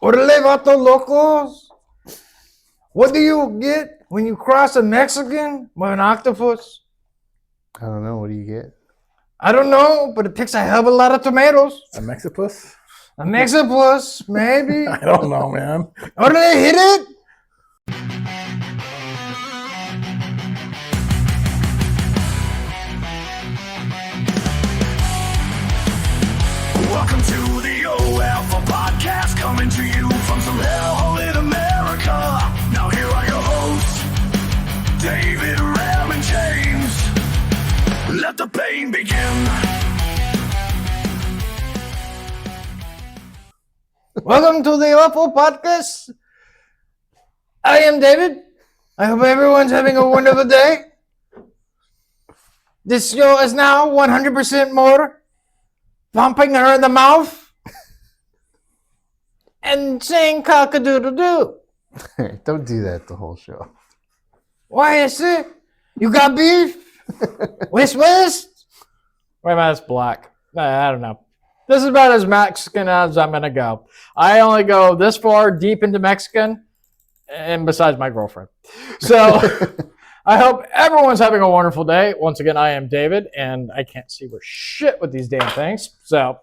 Orale, vato locos. What do you get when you cross a Mexican with an octopus? I don't know. What do you get? I don't know, but it takes a hell of a lot of tomatoes. A Mexipus? A Mexipus, maybe. I don't know, man. Orale, hit it. Welcome to the OF podcast, coming to you from some hellhole in America. Now here are your hosts, David, Ram, and James. Let the pain begin. Welcome to the Awful Podcast. I am David. I hope everyone's having a wonderful day. This show is now 100% more pumping her in the mouth and saying cock-a-doodle-doo. Don't do that the whole show. Why is it? You got beef? West? Wait a minute, that's black. I don't know. This is about as Mexican as I'm going to go. I only go this far deep into Mexican, and besides my girlfriend. So I hope everyone's having a wonderful day. Once again, I am David, and I can't see worth shit with these damn things. So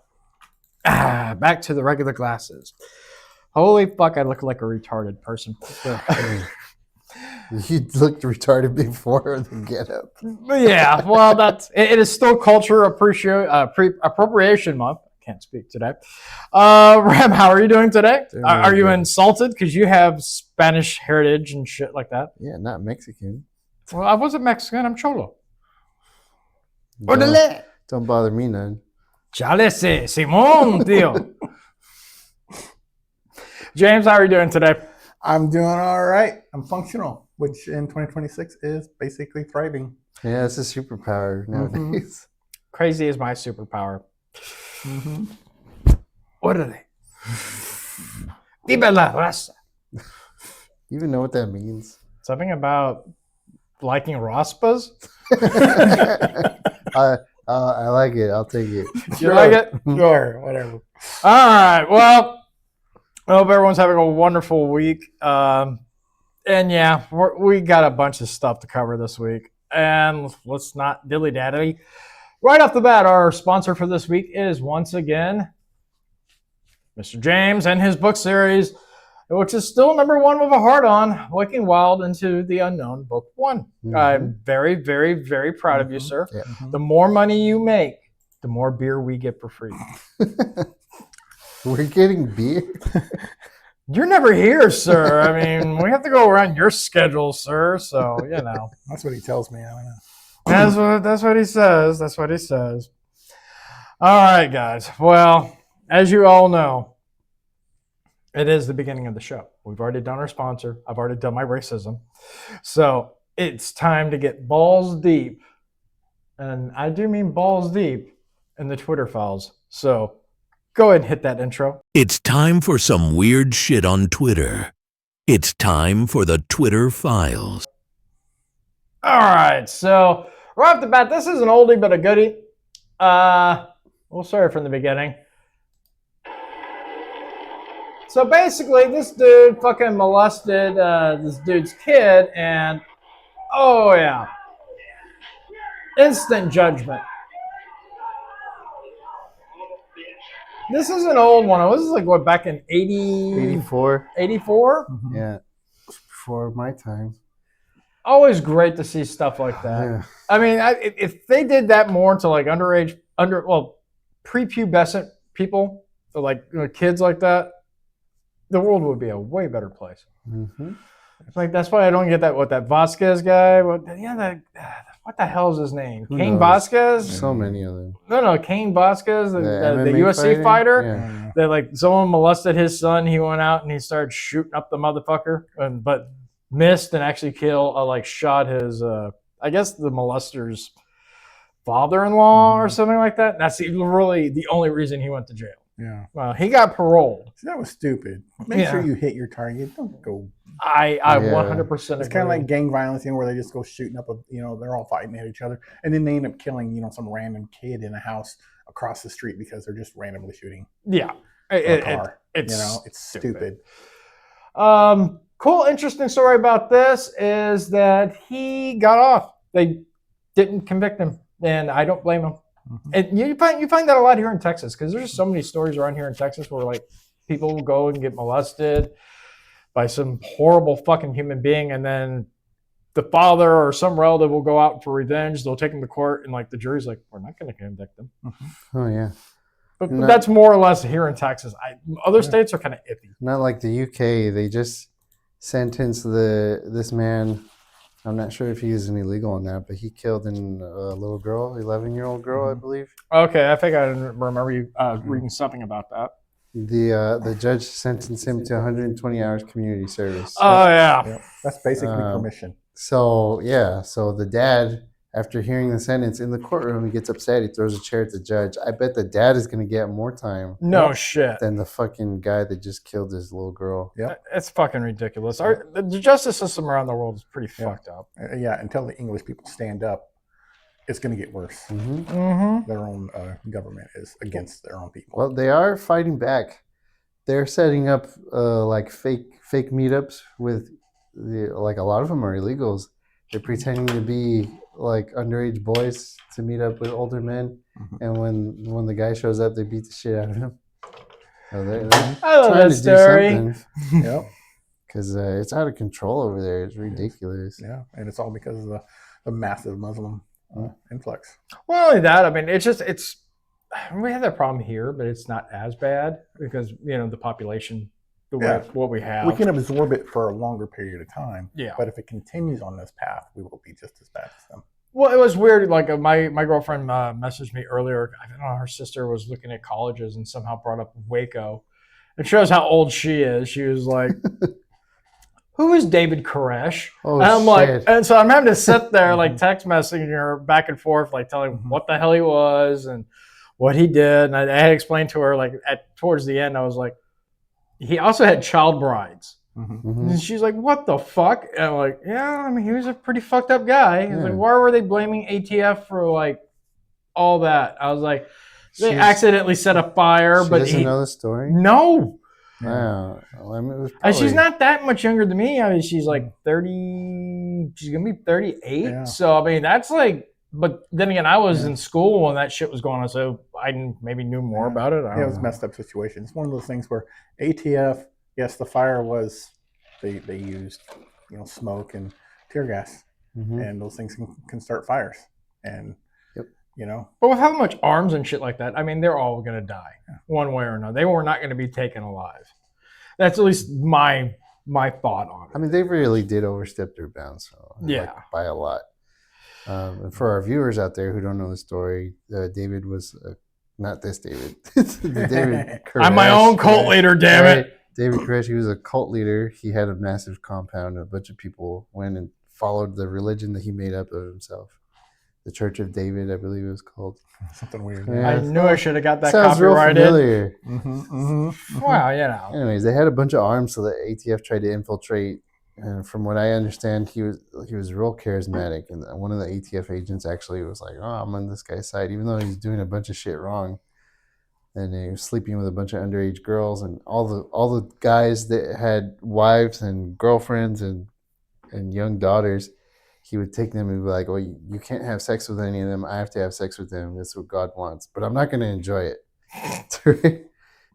back to the regular glasses. Holy fuck, I look like a retarded person. You looked retarded before the get-up. Yeah, well, it is still culture appropriation month. Can't speak today. Ram, how are you doing today? Are you insulted because you have Spanish heritage and shit like that? Yeah, not Mexican. Well, I wasn't Mexican. I'm Cholo. Don't bother me none. Chalese, Simón, tío. James, how are you doing today? I'm doing all right. I'm functional, which in 2026 is basically thriving. Yeah, it's a superpower nowadays. Crazy is my superpower. Mm-hmm. Órale. Viva la raza. You even know what that means? Something about liking raspas? I like it. I'll take it. You like it? Sure, whatever. All right. Well, I hope everyone's having a wonderful week. And yeah, we got a bunch of stuff to cover this week. And let's not dilly-dally. Right off the bat, our sponsor for this week is once again Mr. James and his book series, which is still number one with a heart on, Waking Wild into the Unknown, Book 1. Mm-hmm. I'm very, very, very proud of you, sir. Yeah. The more money you make, the more beer we get for free. We're getting beer? You're never here, sir. I mean, we have to go around your schedule, sir. So, you know. That's what he tells me. I don't know. That's what he says. That's what he says. All right, guys. Well, as you all know, it is the beginning of the show. We've already done our sponsor. I've already done my racism. So it's time to get balls deep. And I do mean balls deep in the Twitter files. So go ahead and hit that intro. It's time for some weird shit on Twitter. It's time for the Twitter files. All right. So right off the bat, this is an oldie but a goodie. We'll start from the beginning. So basically, this dude fucking molested this dude's kid, and oh yeah, instant judgment. This is an old one. This is like what, back in 84. 84? Mm-hmm. Yeah. Before my time. Always great to see stuff like that. Yeah. I mean, if they did that more to like prepubescent people, so like kids like that, the world would be a way better place. Mm-hmm. It's like that's why I don't get that. What that Vasquez guy? What the hell is his name? Who Cain knows? Vasquez? So many of them. No, Cain Vasquez, the MMA UFC fighter. Yeah. That like someone molested his son. He went out and he started shooting up the motherfucker, but missed and actually shot his. I guess the molester's father-in-law or something like that. And that's really the only reason he went to jail. Yeah. Well, he got paroled. See, that was stupid. Make sure you hit your target. Don't go. I Yeah. 100% agree. It's kind of like gang violence, where they just go shooting up, they're all fighting at each other. And then they end up killing, some random kid in a house across the street because they're just randomly shooting. Yeah. a car. It's it's stupid. Cool, interesting story about this is that he got off. They didn't convict him, and I don't blame him. Mhm. And you find that a lot here in Texas because there's so many stories around here in Texas where like people will go and get molested by some horrible fucking human being, and then the father or some relative will go out for revenge. They'll take him to court, and like the jury's like, we're not going to convict him. Oh yeah. But No. that's more or less here in Texas. Other states are kind of iffy. Not like the UK. They just sentenced this man. I'm not sure if he is an illegal on that, but he killed a little girl, 11-year-old girl, I believe. Okay, I think I remember you reading something about that. The judge sentenced him to 120 hours community service. Oh yeah. Yep. That's basically permission. So the dad, after hearing the sentence in the courtroom, he gets upset. He throws a chair at the judge. I bet the dad is going to get more time No shit. than the fucking guy that just killed his little girl. Yep. It's fucking ridiculous. The justice system around the world is pretty fucked up. Yeah, until the English people stand up, it's going to get worse. Mm-hmm. Their own government is against their own people. Well, they are fighting back. They're setting up like fake meetups with like a lot of them are illegals. They're pretending to be like underage boys to meet up with older men, and when the guy shows up, they beat the shit out of him. So they're I love trying that to story. do something Yep. because it's out of control over there. It's ridiculous. Yeah, and it's all because of the massive Muslim influx. Well, only that. I mean, it's we have that problem here, but it's not as bad because the population, what we have. We can absorb it for a longer period of time. Yeah. But if it continues on this path, we will be just as bad as them. Well, it was weird. Like my girlfriend messaged me earlier. I don't know. Her sister was looking at colleges and somehow brought up Waco. It shows how old she is. She was like, "Who is David Koresh?" Oh, and I'm shit. like, and so I'm having to sit there like text messaging her back and forth, like telling what the hell he was and what he did. And I had explained to her like towards the end, I was like, he also had child brides. Mhm. And she's like, what the fuck? And I'm like, yeah, I mean, he was a pretty fucked up guy. He's like, why were they blaming ATF for like all that? I was like, they accidentally set a fire, She but doesn't know the story. no. Wow. Well, I mean, it was And she's probably- not that much younger than me. I mean, she's like 30, she's going to be 38. Yeah. So, I mean, that's like, but then again, I was in school when that shit was going on. So I maybe knew more about it. I Yeah, don't it was a know. messed up situation. It's one of those things where ATF, yes, the fire was, they used, smoke and tear gas, and those things can start fires. And, But with how much arms and shit like that, I mean, they're all going to die one way or another. They were not going to be taken alive. That's at least my thought on it. I mean, they really did overstep their bounds. So, Yeah. by a lot. And for our viewers out there who don't know the story, David was not this David. The David Koresh. I'm my own cult leader, damn it. David Koresh, he was a cult leader. He had a massive compound. A bunch of people went and followed the religion that he made up of himself. The Church of David, I believe it was called. something weird. Yeah. I knew I should have got that Sounds real copyrighted. familiar. Wow, Anyways, they had a bunch of arms, so the ATF tried to infiltrate. And from what I understand, he was real charismatic, and one of the ATF agents actually was like, "Oh, I'm on this guy's side," even though he's doing a bunch of shit wrong. And he was sleeping with a bunch of underage girls, and all the guys that had wives and girlfriends and young daughters, he would take them and be like, "Well, you can't have sex with any of them. I have to have sex with them. That's what God wants, but I'm not going to enjoy it."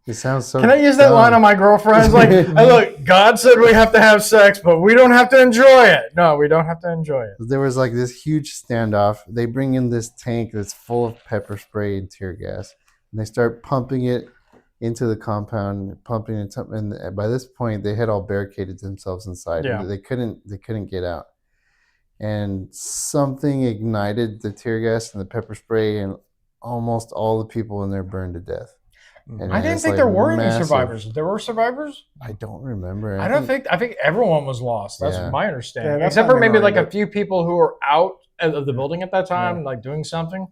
It sounds so. Can I use that dumb. line on my girlfriend's? Like, hey, look, God said we have to have sex, but we don't have to enjoy it. No, we don't have to enjoy it. There was like this huge standoff. They bring in this tank that's full of pepper spray and tear gas, and they start pumping it into the compound, pumping it. And by this point, they had all barricaded themselves inside. Yeah. They couldn't get out. And something ignited the tear gas and the pepper spray, and almost all the people in there burned to death. And I didn't it's, think like, there were any massive. survivors. There were survivors? I don't remember. I think everyone was lost. That's Yeah. my understanding. Yeah, that's Except my for maybe memory, like a but- few people who were out of the building at that time, like doing something.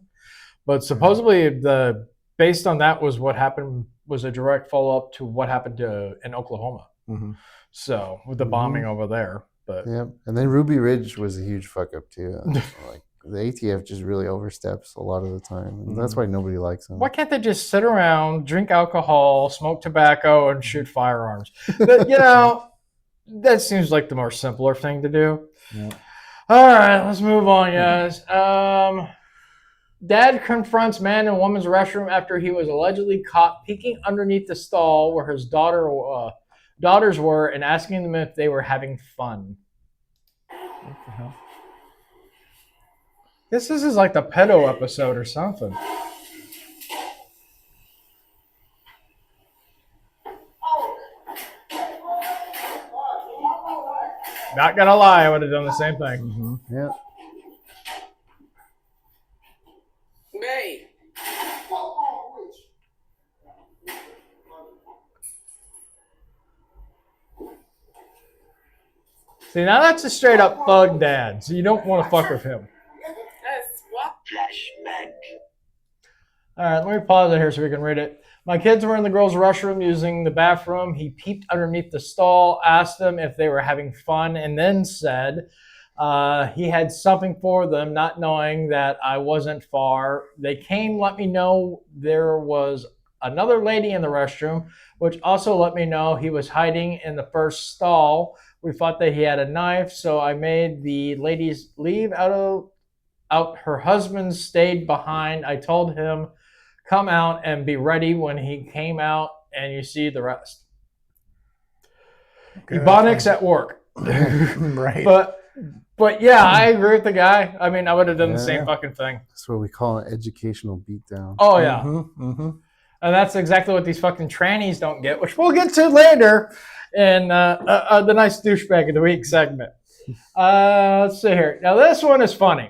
But supposedly based on that was what happened was a direct follow-up to what happened in Oklahoma. So with the bombing over there. But Yeah, and then Ruby Ridge was a huge fuck up too. Like the ATF just really oversteps a lot of the time. And that's why nobody likes them. Why can't they just sit around, drink alcohol, smoke tobacco, and shoot firearms? But, that seems like the more simpler thing to do. Yeah. All right, let's move on, guys. Dad confronts man in woman's restroom after he was allegedly caught peeking underneath the stall where his daughters were and asking them if they were having fun. What the hell? This is like the pedo episode or something. Not gonna lie, I would have done the same thing. Mm-hmm. Yeah. May. See, now that's a straight up thug dad, so you don't want to fuck with him. That's what? Flashback. All right, let me pause it here so we can read it. My kids were in the girls' restroom using the bathroom. He peeped underneath the stall, asked them if they were having fun, and then said he had something for them, not knowing that I wasn't far. They came, let me know there was another lady in the restroom, which also let me know he was hiding in the first stall. We thought that he had a knife, so I made the ladies leave out. Her husband stayed behind. I told him, come out and be ready. When he came out, and you see the rest. Okay, Ebonics at work. right. But yeah, I agree with the guy. I mean, I would have done the Yeah. same fucking thing. That's what we call an educational beatdown. Oh, yeah. Mm-hmm. Mm-hmm. And that's exactly what these fucking trannies don't get, which we'll get to later in the nice douchebag of the week segment. Let's see here. Now, this one is funny.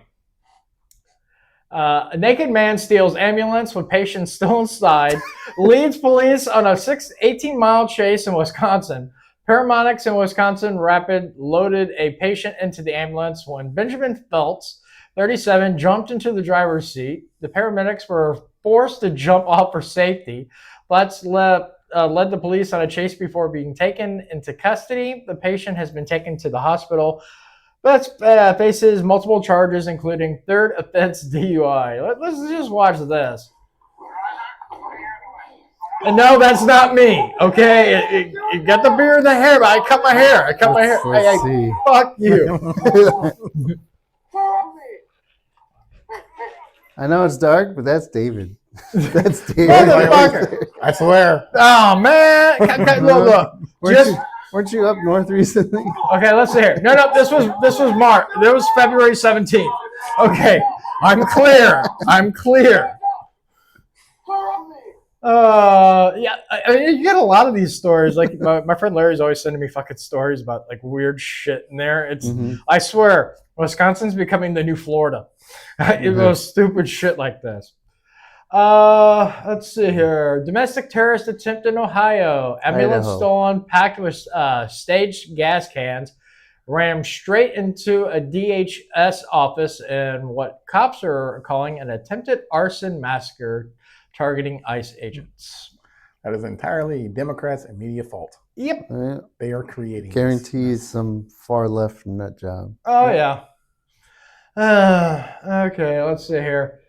A naked man steals ambulance with patients still inside, leads police on a 18-mile chase in Wisconsin. Paramedics in Wisconsin Rapid loaded a patient into the ambulance when Benjamin Phelps, 37, jumped into the driver's seat. The paramedics were forced to jump off for safety. Phelps led the police on a chase before being taken into custody. The patient has been taken to the hospital. Phelps faces multiple charges, including third offense DUI. Let's just watch this. And no, that's not me. Okay, you got the beard and the hair, but I cut my hair. Let's see. Fuck you. I know it's dark, but that's David. That's David. Motherfucker. I swear. Oh man! Look. Weren't you up north recently? Okay, let's see here. No, this was March. That was February 17th. Okay, I'm clear. Yeah, I mean, you get a lot of these stories. Like my friend Larry's always sending me fucking stories about like weird shit in there. It's I swear, Wisconsin's becoming the new Florida. It was stupid shit like this. Let's see here. Domestic terrorist attempt in Ohio. Ambulance Idaho. stolen, packed with staged gas cans, rammed straight into a DHS office in what cops are calling an attempted arson massacre targeting ICE agents. That is entirely Democrats and media fault. Yep. They are creating this. Guarantees some far left nut job. Oh, yeah. Okay, let's see here.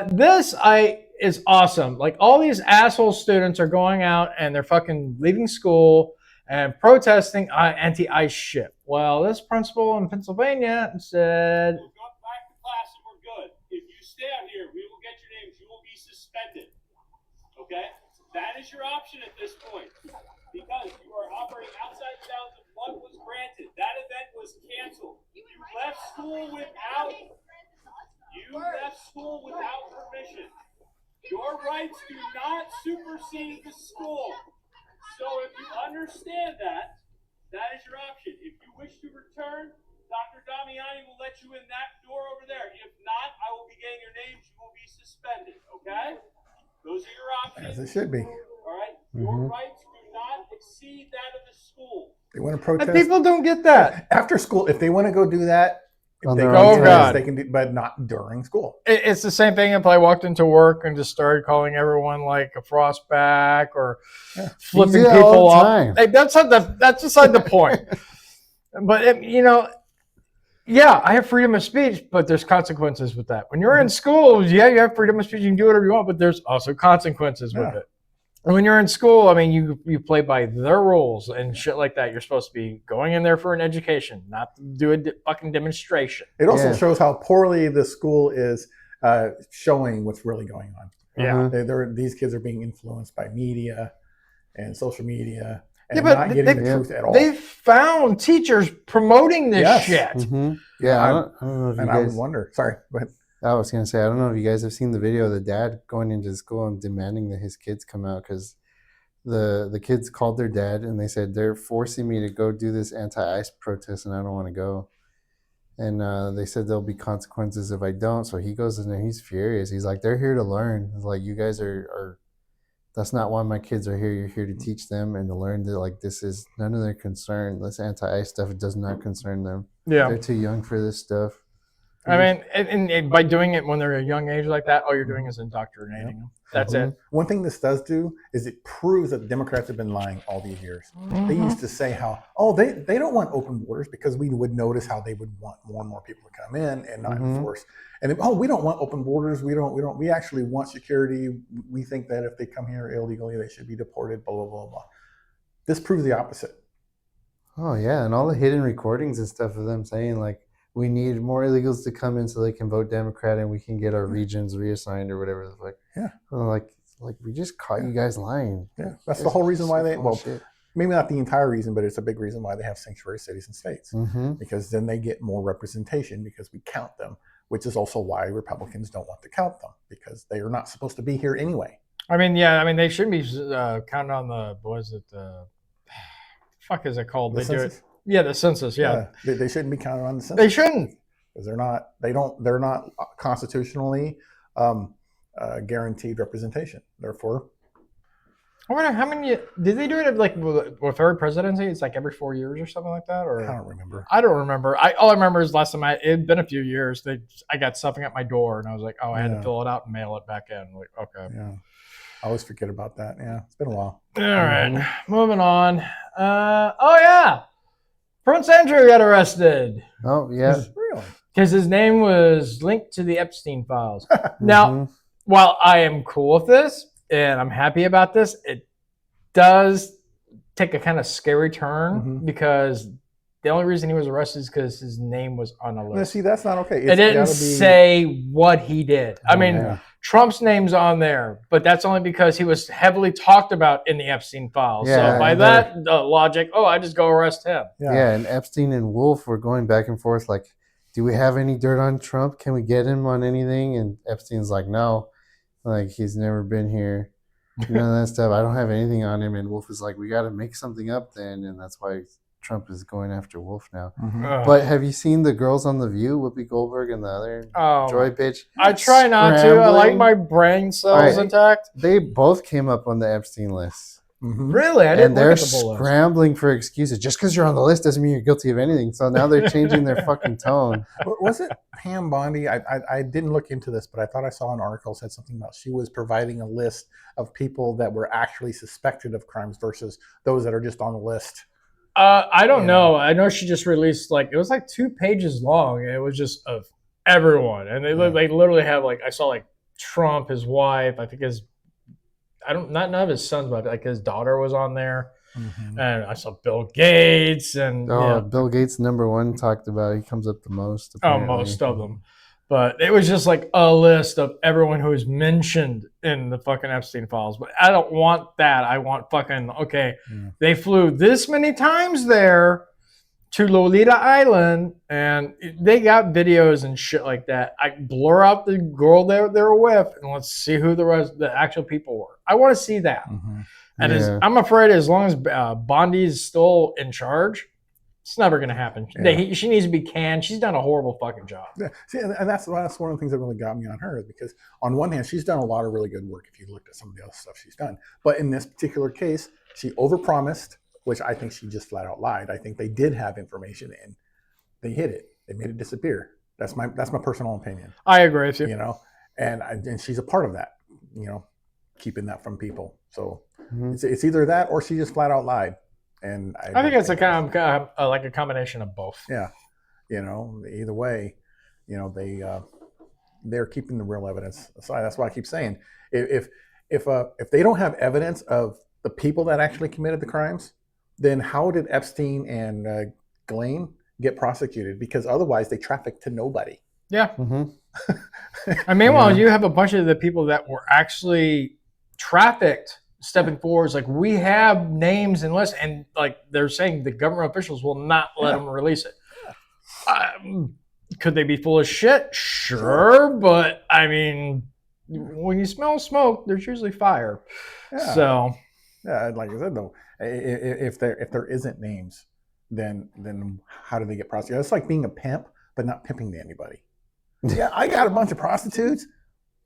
This is awesome. Like, all these asshole students are going out and they're fucking leaving school and protesting anti-ICE shit. Well, this principal in Pennsylvania said, We'll go back to class and we're good. If you stay out here, we will get your names. You will be suspended. Okay? That is your option at this point. Because you are operating outside the bounds of what was granted. That event was canceled. You left school without permission. Your rights do not supersede the school. So if you understand that, that is your option. If you wish to return, Dr. Damiani will let you in that door over there. If not, I will be getting your names. You will be suspended. Okay? Those are your options. As it should be. All right? Your rights do not exceed that of the school. They want to protest. and people don't get that. After school, if they want to go do that, On they their can own do time. it, they can do, but not during school. It's the same thing if I walked into work and just started calling everyone like a frostback or flipping You do that people all the off. time. Like, that's beside the point. But Yeah, I have freedom of speech, but there's consequences with that. When you're in school, yeah, you have freedom of speech. You can do whatever you want, but there's also consequences with Yeah. it. And when you're in school, I mean, you play by their rules and shit like that. You're supposed to be going in there for an education, not to do a fucking demonstration. It also Yeah. shows how poorly the school is showing what's really going on. Yeah. These kids are being influenced by media and social media and Yeah, but not getting the they- truth at all. They found teachers promoting this Yes. shit. Mm-hmm. Yeah, I don't know if you and I would guys. wonder. Sorry, go ahead. I was gonna say I don't know if you guys have seen the video of the dad going into school and demanding that his kids come out because the kids called their dad and they said they're forcing me to go do this anti-ICE protest and I don't want to go. And they said there'll be consequences if I don't. So he goes in there, he's furious. He's like, they're here to learn. It's like, you guys are that's not why my kids are here. You're here to teach them and to learn that like this is none of their concern. This anti-ICE stuff does not concern them. Yeah. They're too young for this stuff. I mean, and by doing it when they're a young age like that, all you're doing is indoctrinating them. That's it. One thing this does do is it proves that the Democrats have been lying all these years. They used to say how, they don't want open borders because we would notice how they would want more and more people to come in and not enforce. And then, we don't want open borders. We actually want security. We think that if they come here illegally, they should be deported, blah, blah, blah, blah. This proves the opposite. Oh yeah, and all the hidden recordings and stuff of them saying like we need more illegals to come in so they can vote Democrat and we can get our regions reassigned or whatever the fuck. Yeah. Like we just caught you guys lying. Yeah, that's the whole reason why they. Well, shit. maybe not the entire reason, but it's a big reason why they have sanctuary cities and states because then they get more representation because we count them, which is also why Republicans don't want to count them because they are not supposed to be here anyway. I mean, yeah, I mean, they shouldn't be counting on the, what is it, fuck is it called? The They do census? it. Yeah, the census, yeah. They shouldn't be counted on the census. They shouldn't. Because they're not constitutionally guaranteed representation. Therefore, I wonder how many, did they do it like with every presidency? It's like every 4 years or something like that? Or I don't remember. I don't remember. All I remember is last time it had been a few years. I got something at my door and I was like, I had to fill it out and mail it back in. Like, okay. Yeah. I always forget about that. Yeah. It's been a while. All right. Moving on. Oh, yeah. Prince Andrew got arrested Oh yeah. Really? because his name was linked to the Epstein files. Now, while I am cool with this and I'm happy about this, it does take a kind of scary turn because the only reason he was arrested is because his name was on a Now, list. see, that's not okay. It didn't say what he did. I mean, yeah. Trump's name's on there, but that's only because he was heavily talked about in the Epstein files. Yeah, so by that logic, I just go arrest him. Yeah, and Epstein and Wolf were going back and forth like, do we have any dirt on Trump? Can we get him on anything? And Epstein's like, no, like he's never been here. None of that stuff. I don't have anything on him. And Wolf is like, we got to make something up then. And that's why Trump is going after Wolf now. Ugh. But have you seen the girls on The View, Whoopi Goldberg and the other Joy bitch? I try not to. I like Scrambling. my brain cells intact. They both came up on the Epstein list. Really? I didn't And they're look at the bullets. scrambling for excuses. Just because you're on the list doesn't mean you're guilty of anything. So now they're changing their fucking tone. Was it Pam Bondi? I didn't look into this, but I thought I saw an article said something about she was providing a list of people that were actually suspected of crimes versus those that are just on the list. I don't know. I know she just released it was like 2 pages long. And it was just of everyone, and they literally have I saw Trump, his wife, I think none of his sons, but his daughter was on there, and I saw Bill Gates and Bill Gates #1 talked about. He comes up the most. Apparently. most of them. But it was just a list of everyone who is mentioned in the fucking Epstein files. But I don't want that. I want they flew this many times there to Lolita Island, and they got videos and shit like that. I blur out the girl they were with, and let's see who the actual people were. I want to see that. And I'm afraid as long as Bondi is still in charge, it's never going to happen. Yeah. She needs to be canned. She's done a horrible fucking job. Yeah. See, and that's one of the things that really got me on her, because on one hand, she's done a lot of really good work if you looked at some of the other stuff she's done. But in this particular case, she overpromised, which I think she just flat out lied. I think they did have information and they hid it. They made it disappear. That's my personal opinion. I agree with you. You know, and she's a part of that. You know, keeping that from people. So it's either that or she just flat out lied. And I think it's a kind of like a combination of both. Yeah. Either way, they're keeping the real evidence aside. That's why I keep saying, if they don't have evidence of the people that actually committed the crimes, then how did Epstein and Ghislaine get prosecuted? Because otherwise they trafficked to nobody. Yeah. Mm-hmm. And meanwhile, you have a bunch of the people that were actually trafficked stepping forward. Like, we have names and lists, and like they're saying the government officials will not let them release it. Could they be full of shit? Sure, but I mean, when you smell smoke, there's usually fire. Yeah. So, yeah, like I said though, if there isn't names, then how do they get prosecuted? It's like being a pimp, but not pimping to anybody. Yeah, I got a bunch of prostitutes,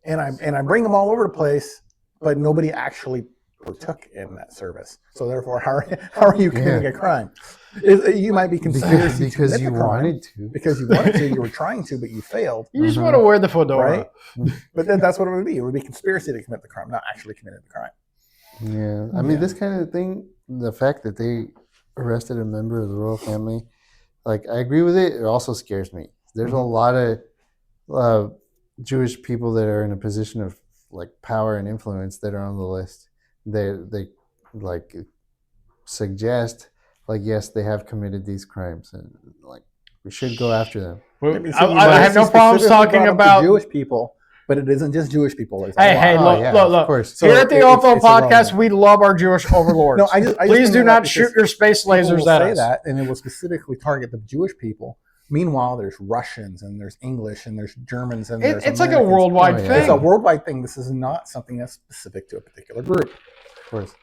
and I bring them all over the place, but nobody actually partook in that service. So therefore, how are you committing a crime? You might be conspiracy because you wanted to. Because you wanted to, you were trying to, but you failed. you just want to wear the fedora. Right? But then that's what it would be. It would be conspiracy to commit the crime, not actually committing the crime. Yeah. I mean, this kind of thing, the fact that they arrested a member of the royal family, like, I agree with it. It also scares me. There's a lot of Jewish people that are in a position of like power and influence that are on the list. They like suggest like, yes, they have committed these crimes, and like we should go after them. I have no problems talking about Jewish people, but it isn't just Jewish people. Hey, look. Of course. So here at the OFO podcast, we love our Jewish overlords. No, I please do not shoot your space lasers at us. That, and it will specifically target the Jewish people. Meanwhile, there's Russians and there's English and there's Germans and there's it's like a worldwide thing. It's a worldwide thing. This is not something that's specific to a particular group. Of course.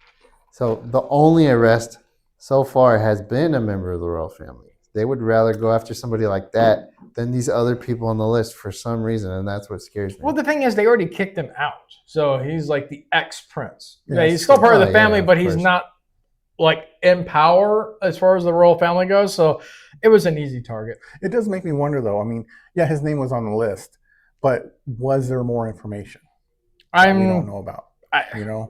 So the only arrest so far has been a member of the royal family. They would rather go after somebody like that than these other people on the list for some reason, and that's what scares me. Well, the thing is, they already kicked him out. So he's like the ex-prince. Yes. Yeah, he's still part of the family, yeah, but of he's course. not like in power as far as the royal family goes. So it was an easy target. It does make me wonder, though. I mean, yeah, his name was on the list, but was there more information we don't know about?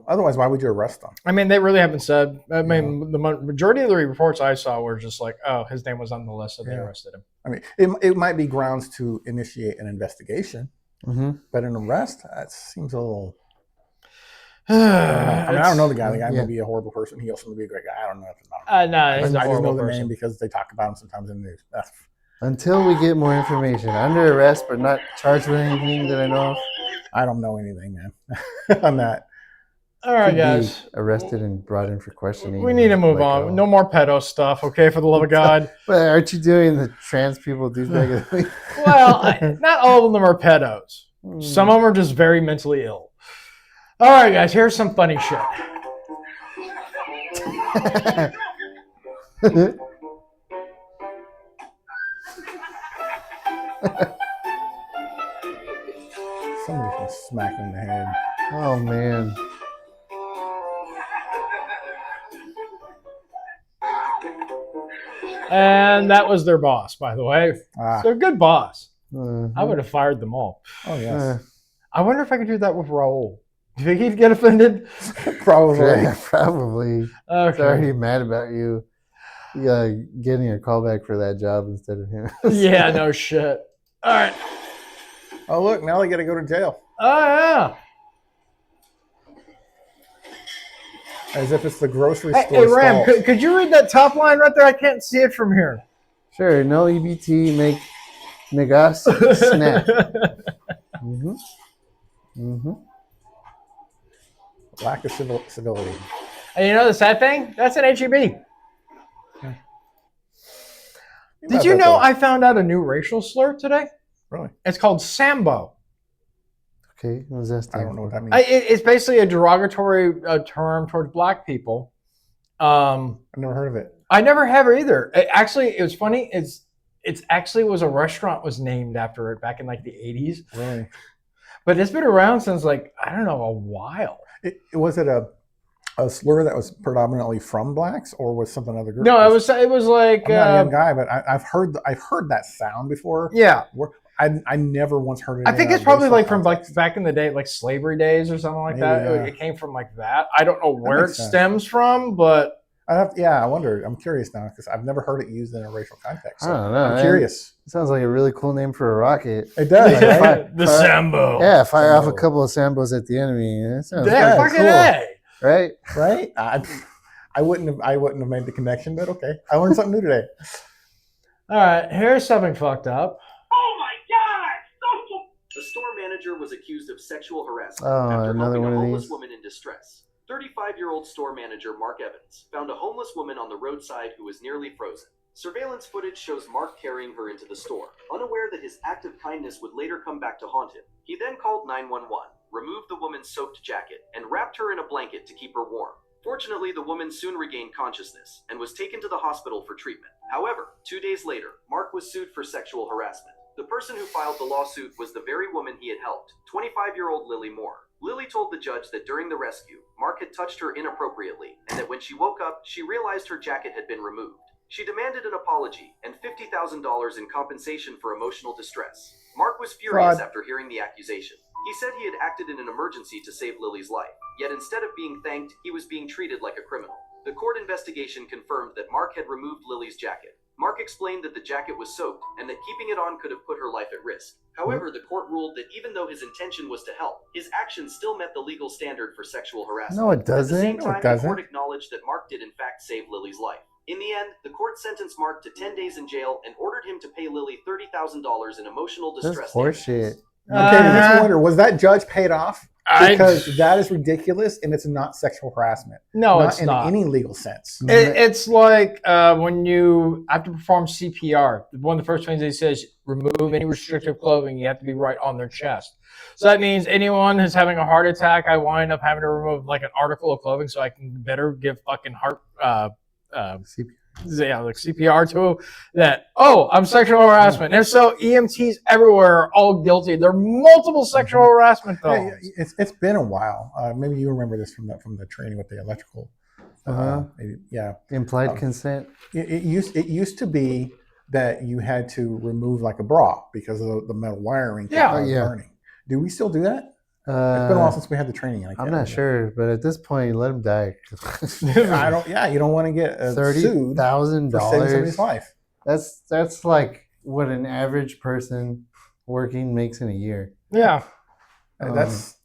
Otherwise, why would you arrest them? I mean, they really haven't said. I mean, the majority of the reports I saw were just like, oh, his name was on the list, so they arrested him. I mean, it might be grounds to initiate an investigation, but an arrest, that seems a little... I don't know the guy. The guy may be a horrible person. He also may be a great guy. I don't know nothing about him. No, he's a I just horrible know the person. name because they talk about him sometimes in the news. Until we get more information. Under arrest, but not charged with anything that I know of. I don't know anything, man, on that. All right, Could guys. be arrested and brought in for questioning. We need to move on. No more pedo stuff, okay? For the love of God. But aren't you doing the trans people douchebag of the week? Well, not all of them are pedos. Some of them are just very mentally ill. All right, guys. Here's some funny shit. Somebody's gonna smack him in the head. Oh man. And that was their boss, by the way. So good boss. Uh-huh. I would have fired them all. Oh yes, I wonder if I could do that with Raul. Do you think he'd get offended? probably. Yeah, probably. He's Okay. already mad about you getting a callback for that job instead of him. Yeah, no shit. All right. Oh look, now they got to go to jail. Oh, yeah. As if it's the grocery Hey, store. Ram, could you read that top line right there? I can't see it from here. Sure, no EBT make negas snap. Mm-hmm. Mm-hmm. Lack of civility. And you know the sad thing? That's an HEB. Did you know I found out a new racial slur today? Really? It's called Sambo. Okay, what does that I stand don't know what for? that means. It's basically a derogatory term towards black people. I've never heard of it. I never have either. It was funny. It's actually was a restaurant was named after it back in like the 80s. Really? But it's been around since like, I don't know, a while. Was it a slur that was predominantly from blacks, or was something other group? No, it was like I'm not a young guy, but I've heard that sound before. yeah. I never once heard it. I think it's probably like from like back in the day, like slavery days or something like Maybe, that. yeah. It came from like that. I don't know where it makes sense. stems from, but I wonder. I'm curious now because I've never heard it used in a racial context. So I don't know. I'm curious. It sounds like a really cool name for a rocket. It does, Like, right? The Sambo. Yeah, fire off a Sambo. couple of Sambos at the enemy. That sounds Yeah, pretty fucking cool, A. right? Right? I wouldn't have made the connection, but okay. I learned something new today. All right, here's something fucked up. Oh my God! The store manager was accused of sexual harassment Oh, after another helping one a of homeless these. woman in distress. 35-year-old store manager Mark Evans found a homeless woman on the roadside who was nearly frozen. Surveillance footage shows Mark carrying her into the store, unaware that his act of kindness would later come back to haunt him. He then called 911, removed the woman's soaked jacket, and wrapped her in a blanket to keep her warm. Fortunately, the woman soon regained consciousness and was taken to the hospital for treatment. However, 2 days later, Mark was sued for sexual harassment. The person who filed the lawsuit was the very woman he had helped, 25-year-old Lily Moore. Lily told the judge that during the rescue, Mark had touched her inappropriately, and that when she woke up, she realized her jacket had been removed. She demanded an apology and $50,000 in compensation for emotional distress. Mark was furious after hearing the accusation. He said he had acted in an emergency to save Lily's life, yet instead of being thanked, he was being treated like a criminal. The court investigation confirmed that Mark had removed Lily's jacket. Mark explained that the jacket was soaked and that keeping it on could have put her life at risk. However, the court ruled that even though his intention was to help, his actions still met the legal standard for sexual harassment. No, it At the same doesn't. No, it time, the doesn't. court acknowledged that Mark did in fact save Lily's life. In the end, the court sentenced Mark to 10 days in jail and ordered him to pay Lily $30,000 in emotional That's distress horseshit. damages. Okay, it makes me wonder, was that judge paid off? I- Because that is ridiculous and it's not sexual harassment. No, not it's in not. any legal sense. It's like when you have to perform CPR. One of the first things they say is remove any restrictive clothing. You have to be right on their chest. So that means anyone who's having a heart attack, I wind up having to remove like an article of clothing so I can better give fucking heart like CPR to that. Oh, I'm sexual harassment. And so EMTs everywhere are all guilty. There are multiple sexual harassment Yeah, films. it's been a while. Maybe you remember this from the training with the electrical. Yeah, Implied consent. it used to be that you had to remove like a bra because of the metal wiring. Yeah. Burning. Do we still do that? It's been a while since we had the training. I'm not sure, but at this point, let him die. I don't. Yeah, you don't want to get sued $30,000 for saving somebody's life. That's like what an average person working makes in a year. Yeah, That's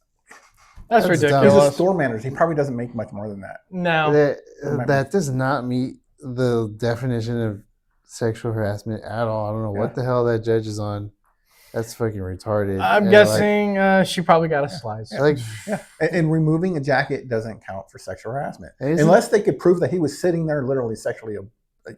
ridiculous. dumb. he's a store manager. He probably doesn't make much more than that. No. That does not meet the definition of sexual harassment at all. I don't know what the hell that judge is on. That's fucking retarded. I'm guessing she probably got a slice. Like, Yeah, and removing a jacket doesn't count for sexual harassment Isn't- unless they could prove that he was sitting there literally sexually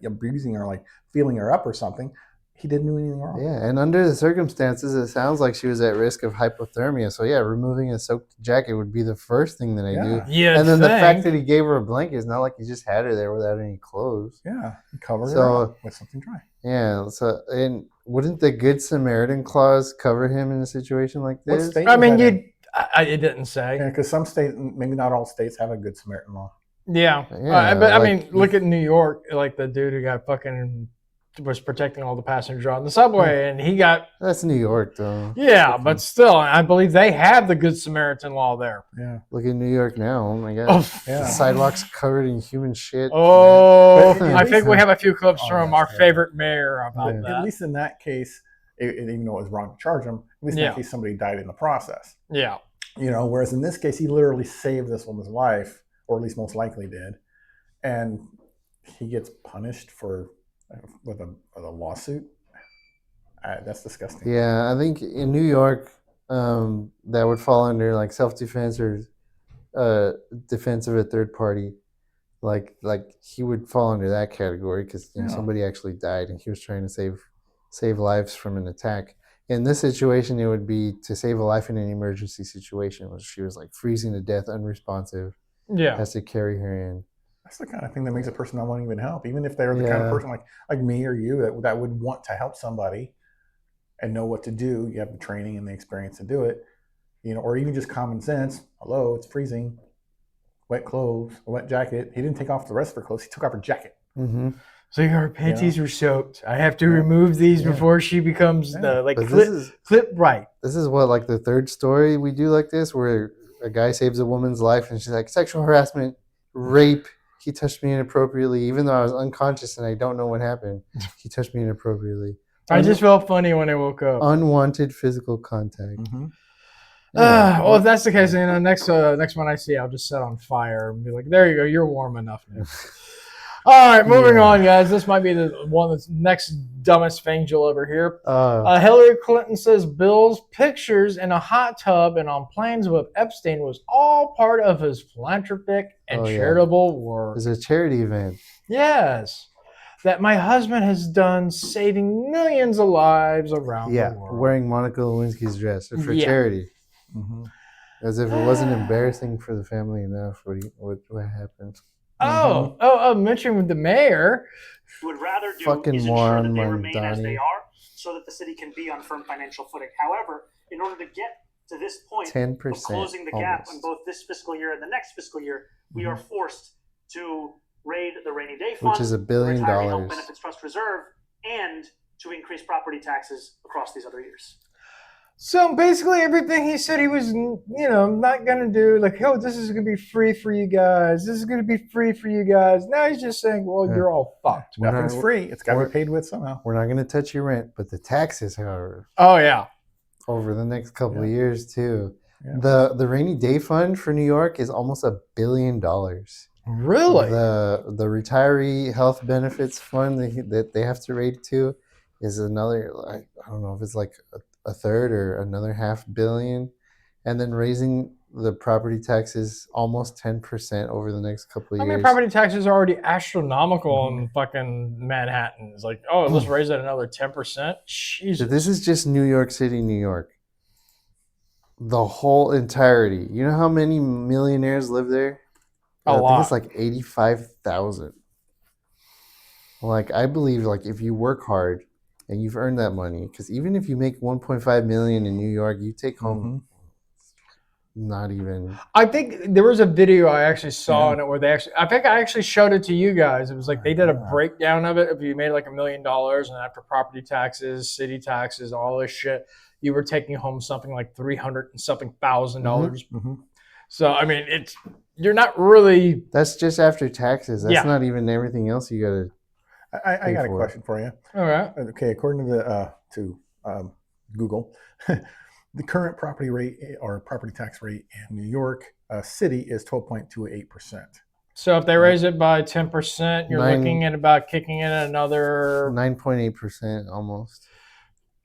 abusing her, like feeling her up or something. He didn't do anything wrong. yeah, and under the circumstances, it sounds like she was at risk of hypothermia. So yeah, removing a soaked jacket would be the first thing that I do. Yeah, And then the fact that he gave her a blanket is not like he just had her there without any clothes. Yeah, he covered her So- up with something dry. Yeah, so and wouldn't the Good Samaritan clause cover him in a situation like What this? state? I was mean, that in? it didn't say. Yeah, because some states, maybe not all states, have a Good Samaritan law. Yeah, Yeah, but I like- mean, look at New York. Like the dude who got fucking was protecting all the passengers on the subway, and he got That's New York, though. but still, I believe they have the Good Samaritan law there. Yeah. Look at New York now. Oh my god, Oh, Yeah. the sidewalks covered in human shit. oh But at I think least- we have a few clips Oh, from that's our terrible. favorite mayor about Yeah. that. At least in that case, even though it was wrong to charge him, at least in Yeah. that case somebody died in the process. Yeah, Whereas in this case, he literally saved this woman's life, or at least most likely did, and he gets punished with a lawsuit. That's disgusting. Yeah, I think in New York, that would fall under like self-defense or defense of a third party. Like he would fall under that category because Yeah. somebody actually died and he was trying to save lives from an attack. In this situation, it would be to save a life in an emergency situation, where she was like freezing to death, unresponsive, yeah, has to carry her in. That's the kind of thing that makes a person not want to even help, even if they're the kind of Yeah. person like me or you that would want to help somebody and know what to do. You have the training and the experience to do it, or even just common sense. Hello, it's freezing. Wet clothes, a wet jacket. He didn't take off the rest of her clothes. He took off her jacket. Mm-hmm. so her panties were soaked. I have to remove these Yeah. before she becomes Yeah. like But clip right. this is what like the third story we do like this, where a guy saves a woman's life and she's like sexual harassment, rape. he touched me inappropriately, even though I was unconscious and I don't know what happened. He touched me inappropriately. I just felt funny when I woke up. Unwanted physical contact. Mm-hmm. Well, if that's the case, next one I see, I'll just set on fire and be like, "There you go, you're warm enough now." All right, moving on, guys. This might be the one that's next dumbest thing you'll ever hear. Hillary Clinton says Bill's pictures in a hot tub and on planes with Epstein was all part of his philanthropic and charitable work. It was a charity event. Yes. That my husband has done saving millions of lives around the world. Wearing Monica Lewinsky's dress for charity. Mm-hmm. As if it wasn't embarrassing for the family enough. What happened? Mentioning with the mayor. Would rather do Fucking is ensure that moron, they remain as Donnie. they are, so that the city can be on firm financial footing. However, in order to get to this point 10% of closing the gap almost. on both this fiscal year and the next fiscal year, we are forced to raid the rainy day fund, Which is $1 the billion. Retiree Health Benefits Trust Reserve, and to increase property taxes across these other years. So basically everything he said he was, not going to do, like, oh, this is going to be free for you guys. This is going to be free for you guys. Now he's just saying, well, you're all fucked. Nothing's free. It's got to be paid with somehow. We're not going to touch your rent, but the taxes, however. Oh, yeah. Over the next couple of years, too. Yeah. The rainy day fund for New York is almost $1 billion. Really? The retiree health benefits fund that they have to raid to is another, I don't know if it's like a third or another $500 million, and then raising the property taxes almost 10% over the next couple of years. I mean, property taxes are already astronomical in fucking Manhattan. It's like, oh, let's raise it another 10%. Jesus. So this is just New York City, New York. The whole entirety. You know how many millionaires live there? A lot. I think it's like 85,000. Like, I believe, like, if you work hard and you've earned that money, because even if you make 1.5 million in New York, you take home not even. I think there was a video I actually saw in it where I think I actually showed it to you guys. It was like they did a breakdown of it. If you made like $1 million and after property taxes, city taxes, all this shit, you were taking home something like $300 and something thousand dollars. So I mean, you're not really. That's just after taxes. That's not even everything else you gotta. I got a question for you. All right. Okay, according to Google, the current property rate or property tax rate in New York City is 12.28%. So if they raise it by 10%, you're looking at about kicking in another 9.8% almost.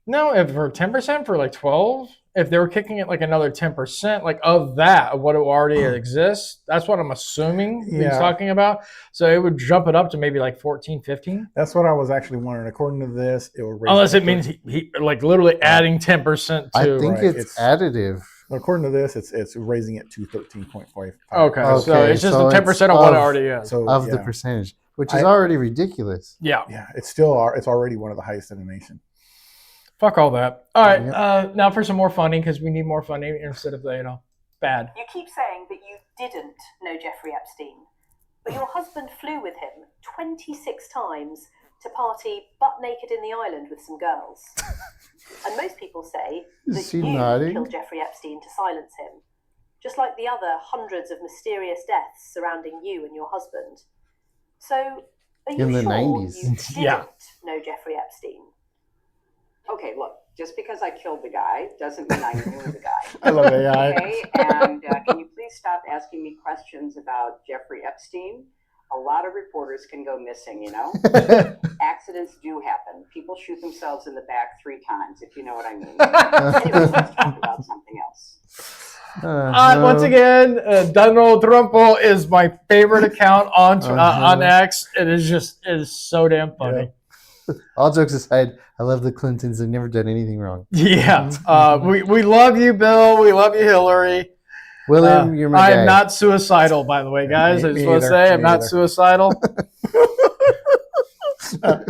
No, if for 10% for like 12, if they were kicking it like another 10%, like of that, of what already exists, that's what I'm assuming he's talking about. So it would jump it up to maybe like 14, 15. That's what I was actually wondering. According to this, it will raise unless it means he like literally adding 10% to. I think it's additive. According to this, it's raising it to 13.5. Okay, so it's just the 10% of what it already is. So, of the percentage, which is already ridiculous. Yeah, it's already one of the highest in the nation. Fuck all that. All right, now for some more funny, because we need more funny instead of bad. You keep saying that you didn't know Jeffrey Epstein, but your husband flew with him 26 times to party butt naked in the island with some girls. And most people say that you killed Jeffrey Epstein to silence him, just like the other hundreds of mysterious deaths surrounding you and your husband. So, are you in the sure 90s. you didn't know Jeffrey Epstein? Okay, look, just because I killed the guy doesn't mean I knew the guy. I love AI. Okay, and can you please stop asking me questions about Jeffrey Epstein? A lot of reporters can go missing, you know? Accidents do happen. People shoot themselves in the back 3 times, if you know what I mean. Anyways, let's talk about something else. Once again, Donald Trump is my favorite account on X. It is so damn funny. Yeah. All jokes aside, I love the Clintons. They've never done anything wrong. Yeah. We love you, Bill. We love you, Hillary. William, you're my I guy. am not suicidal, by the way, guys. I just want to say I'm not suicidal.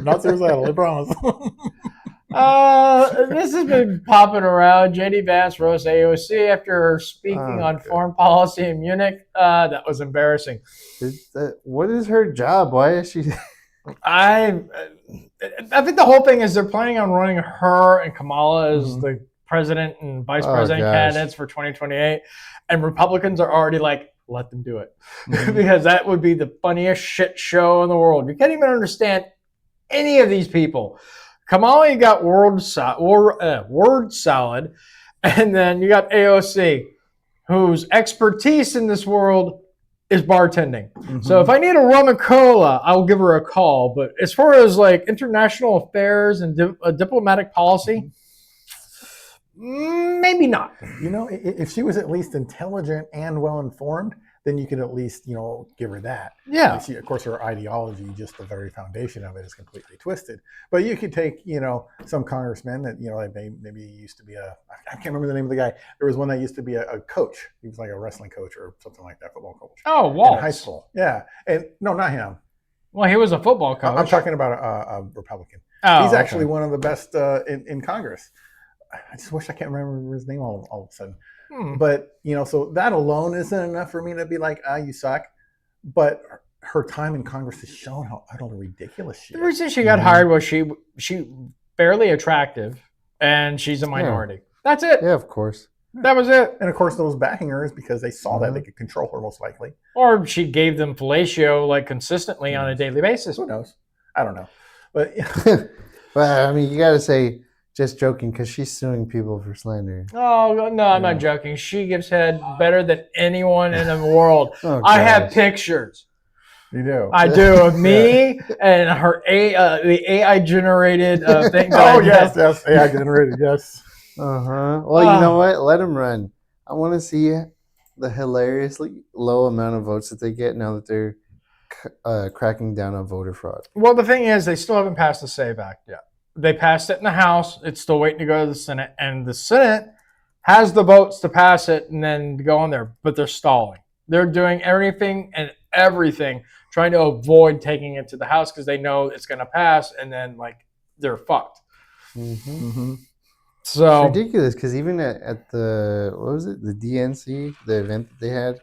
Not suicidal, I promise. This has been popping around. JD Vance rose AOC after her speaking on foreign policy in Munich. That was embarrassing. What is her job? Why is she... I think the whole thing is they're planning on running her and Kamala as the president and vice president candidates for 2028, and Republicans are already like, let them do it. Mhm. Because that would be the funniest shit show in the world. You can't even understand any of these people. Kamala, you got word salad, and then you got AOC, whose expertise in this world is bartending. So if I need a rum and cola, I'll give her a call. But as far as like international affairs and diplomatic policy, maybe not. You know, if she was at least intelligent and well informed, then you could at least, give her that. Yeah. And she, of course, her ideology, just the very foundation of it, is completely twisted. But you could take, some congressmen that, maybe used to be I can't remember the name of the guy. There was one that used to be a coach. He was like a wrestling coach or something like that, football coach. Oh, Waltz. In high school. Yeah. And no, not him. Well, he was a football coach. I'm talking about a Republican. Oh, He's okay. actually one of the best in Congress. I just wish I can't remember his name all of a sudden. But, so that alone isn't enough for me to be like, you suck. But her time in Congress has shown how utterly ridiculous she is. The reason she got hired was she fairly attractive, and she's a minority. That's it. Yeah, of course. That was it. And of course, those backing her is because they saw that they could control her most likely. Or she gave them fellatio like consistently on a daily basis. Who knows? I don't know. But But I mean, you got to say, just joking, because she's suing people for slander. Oh, no, I'm not joking. She gives head better than anyone in the world. Oh, I have gosh. pictures. you do. I do of me and her the AI generated thing. That Oh, I yes, have. yes. AI generated, yes. Uh-huh. Well, you know what? Let them run. I want to see the hilariously low amount of votes that they get now that they're cracking down on voter fraud. Well, the thing is, they still haven't passed the SAVE Act yet. They passed it in the House. It's still waiting to go to the Senate. And the Senate has the votes to pass it and then to go on there. But they're stalling. They're doing everything and everything trying to avoid taking it to the House because they know it's going to pass. And then, they're fucked. So It's ridiculous because even at the, what was it? The DNC, the event that they had,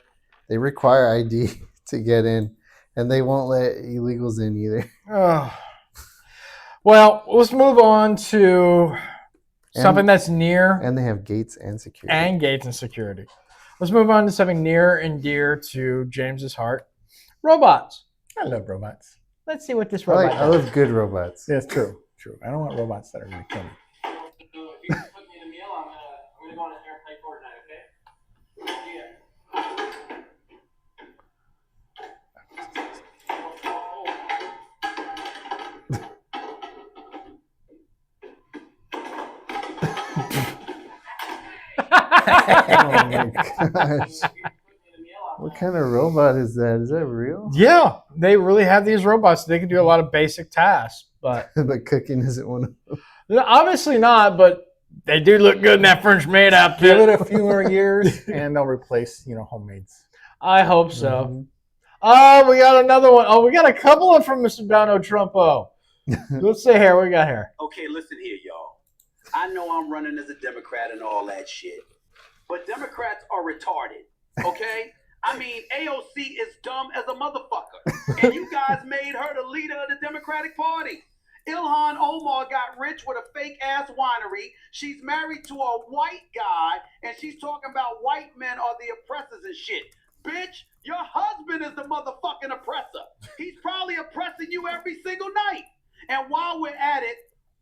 they require ID to get in. And they won't let illegals in either. Well, let's move on to something that's near And they have gates and security. and gates and security. Let's move on to something near and dear to James's heart. Robots. I love robots. Let's see what this I robot I love good robots. Yeah, it's true. True. I don't want robots that are going to kill me. If you can cook me the meal, I'm gonna go on an airplane Fortnite, okay? Yeah. Oh my gosh. What kind of robot is that? Is that real? Yeah, they really have these robots. They can do a lot of basic tasks, but But cooking isn't one of them. obviously not. But they do look good in that French maid Give outfit. it a few more years, and they'll replace, homemades. I hope so. Oh, we got another one. Oh, we got a couple of from Mr. Donald Trump. Oh, let's see here. What we got here? Okay, listen here, y'all. I know I'm running as a Democrat and all that shit, but Democrats are retarded, okay? I mean, AOC is dumb as a motherfucker, and you guys made her the leader of the Democratic Party. Ilhan Omar got rich with a fake-ass winery. She's married to a white guy, and she's talking about white men are the oppressors and shit. Bitch, your husband is the motherfucking oppressor. He's probably oppressing you every single night. And while we're at it,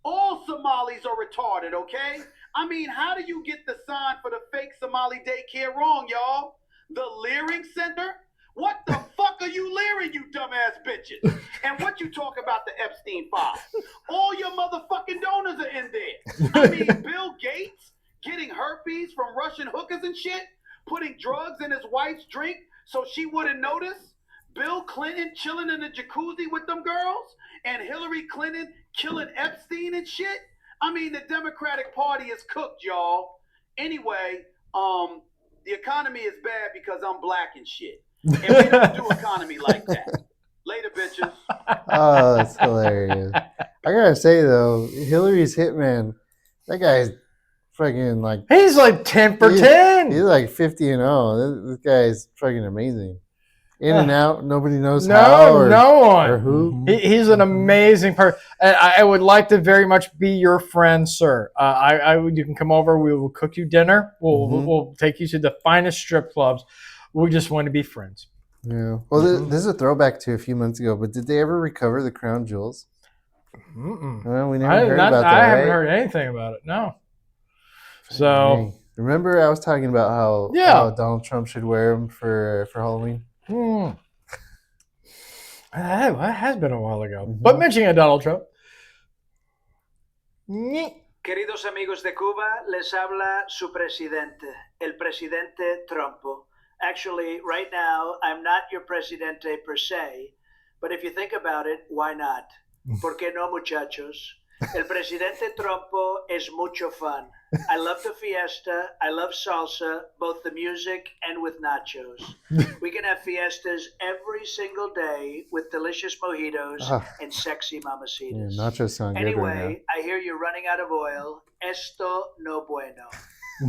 all Somalis are retarded, okay? I mean, how do you get the sign for the fake Somali daycare wrong, y'all? The Leering Center? What the fuck are you leering, you dumbass bitches? And what you talk about the Epstein file? All your motherfucking donors are in there. I mean, Bill Gates getting herpes from Russian hookers and shit, putting drugs in his wife's drink so she wouldn't notice. Bill Clinton chilling in the jacuzzi with them girls, and Hillary Clinton killing Epstein and shit. I mean, the Democratic Party is cooked, y'all. Anyway, the economy is bad because I'm black and shit. And we don't do economy like that. Later, bitches. Oh, that's hilarious. I gotta say though, Hillary's hitman, that guy's fucking He's like 10 for 10. He's like 50-0. This guy's fucking amazing. In and out, nobody knows No, how or, no one. or who. He's an amazing person. I would like to very much be your friend, sir. You can come over. We will cook you dinner. We'll take you to the finest strip clubs. We just want to be friends. Yeah. Well, this is a throwback to a few months ago, but did they ever recover the crown jewels? Well, we never heard about that, I haven't right? heard anything about it. No. So Hey, remember I was talking about how Donald Trump should wear them for Halloween? That has been a while ago. But mentioning Donald Trump. Queridos amigos de Cuba, les habla su presidente, el presidente Trumpo. Actually, right now, I'm not your presidente per se, but if you think about it, why not? ¿Por qué no, muchachos? El presidente Trumpo es mucho fun. I love the fiesta. I love salsa, both the music and with nachos. We can have fiestas every single day with delicious mojitos and sexy mamacitas. Yeah, nachos sound good right now. Anyway, I hear you're running out of oil. Esto no bueno.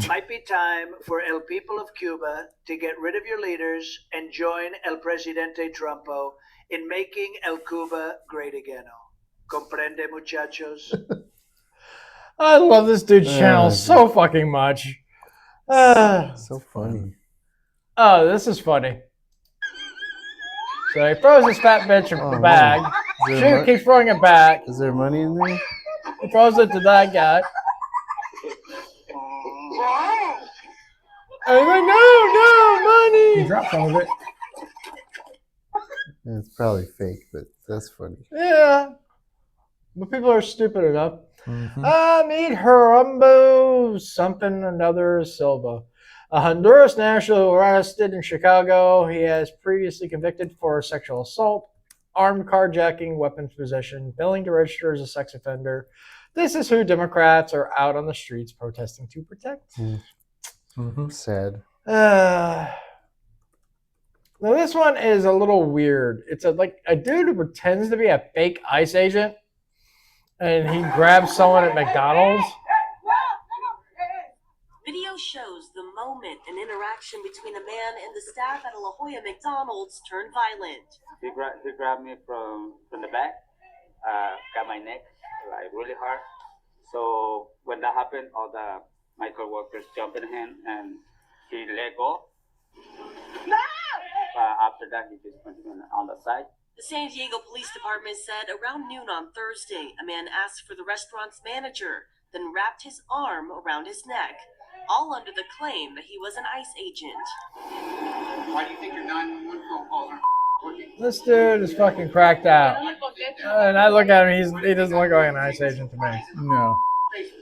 Might be time for el people of Cuba to get rid of your leaders and join el presidente Trumpo in making el Cuba great again. Comprende, muchachos? I love this dude's channel so fucking much. So funny. Oh, this is funny. So he throws his fat bitch a bag. She keeps throwing it back. Is there money in there? He throws it to that guy. And he's like, no, money. He dropped some of it. Yeah, it's probably fake, but that's funny. Yeah. But people are stupid enough. Meet Herumbo something another Silva. A Honduras national arrested in Chicago. He has previously convicted for sexual assault, armed carjacking, weapons possession, failing to register as a sex offender. This is who Democrats are out on the streets protesting to protect. Sad. Now this one is a little weird. It's like a dude who pretends to be a fake ICE agent, and he grabs someone at McDonald's. Video shows the moment an interaction between a man and the staff at a La Jolla McDonald's turned violent. He grabbed me from the back, got my neck like really hard. So when that happened, all my coworkers jumped in him and he let go. After that, he just punched me on the side. The San Diego Police Department said around noon on Thursday, a man asked for the restaurant's manager, then wrapped his arm around his neck, all under the claim that he was an ICE agent. Why do you think your 911 phone calls aren't working? This dude is fucking cracked out. And I look at him, he doesn't look like an ICE agent to me. No.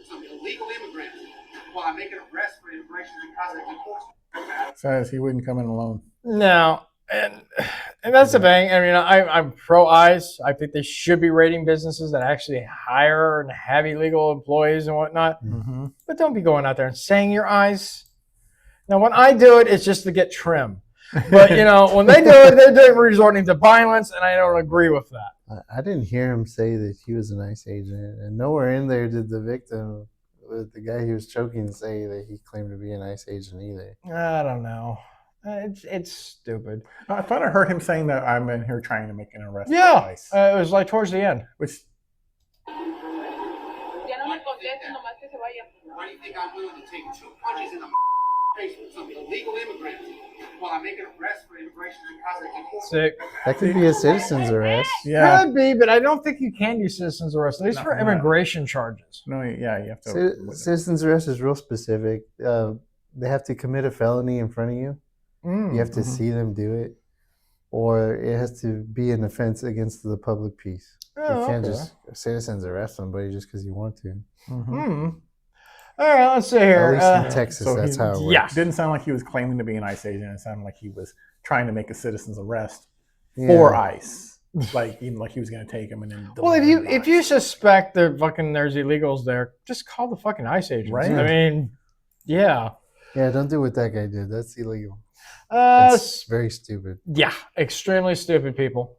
Some illegal immigrants while I'm making arrests for immigration and customs enforcement. Says he wouldn't come in alone. No. And that's the thing. I mean, I'm pro ICE. I think they should be rating businesses that actually hire and have illegal employees and whatnot. But don't be going out there and saying you're ICE. Now, when I do it, it's just to get trim. But, when they do it, they're resorting to violence, and I don't agree with that. I didn't hear him say that he was an ICE agent, and nowhere in there did the victim, the guy he was choking, say that he claimed to be an ICE agent either. I don't know. It's stupid. I thought I heard him saying that I'm in here trying to make an arrest. Yeah, it was like towards the end. Which. Why do you think I'm willing to take 2 punches in the face with some illegal immigrants while I'm making arrests for immigration and customs enforcement? Sick. That could be a citizen's arrest. Yeah. Could be, but I don't think you can do citizen's arrest, at least for immigration charges. No, yeah, you have to. Citizen's arrest is real specific. They have to commit a felony in front of you. You have to see them do it, or it has to be an offense against the public peace. You can't just citizens arrest somebody just because you want to. All right, let's see here. At least in Texas, so that's how it works. Yeah. It didn't sound like he was claiming to be an ICE agent. It sounded like he was trying to make a citizen's arrest for ICE. Even like he was going to take him and then. Well, if you suspect that there's illegals there, just call the fucking ICE agents. Right. I mean, yeah. Yeah, don't do what that guy did. That's illegal. It's very stupid. Yeah, extremely stupid people.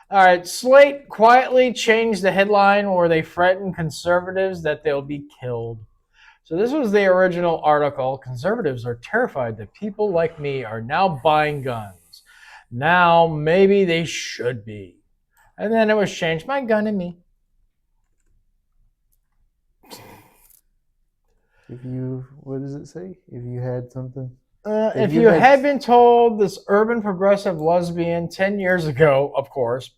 All right, Slate quietly changed the headline where they threaten conservatives that they'll be killed. So this was the original article. Conservatives are terrified that people like me are now buying guns. Now maybe they should be. And then it was changed, my gun and me. What does it say? If you had something? If you had been told this urban progressive lesbian 10 years ago, of course,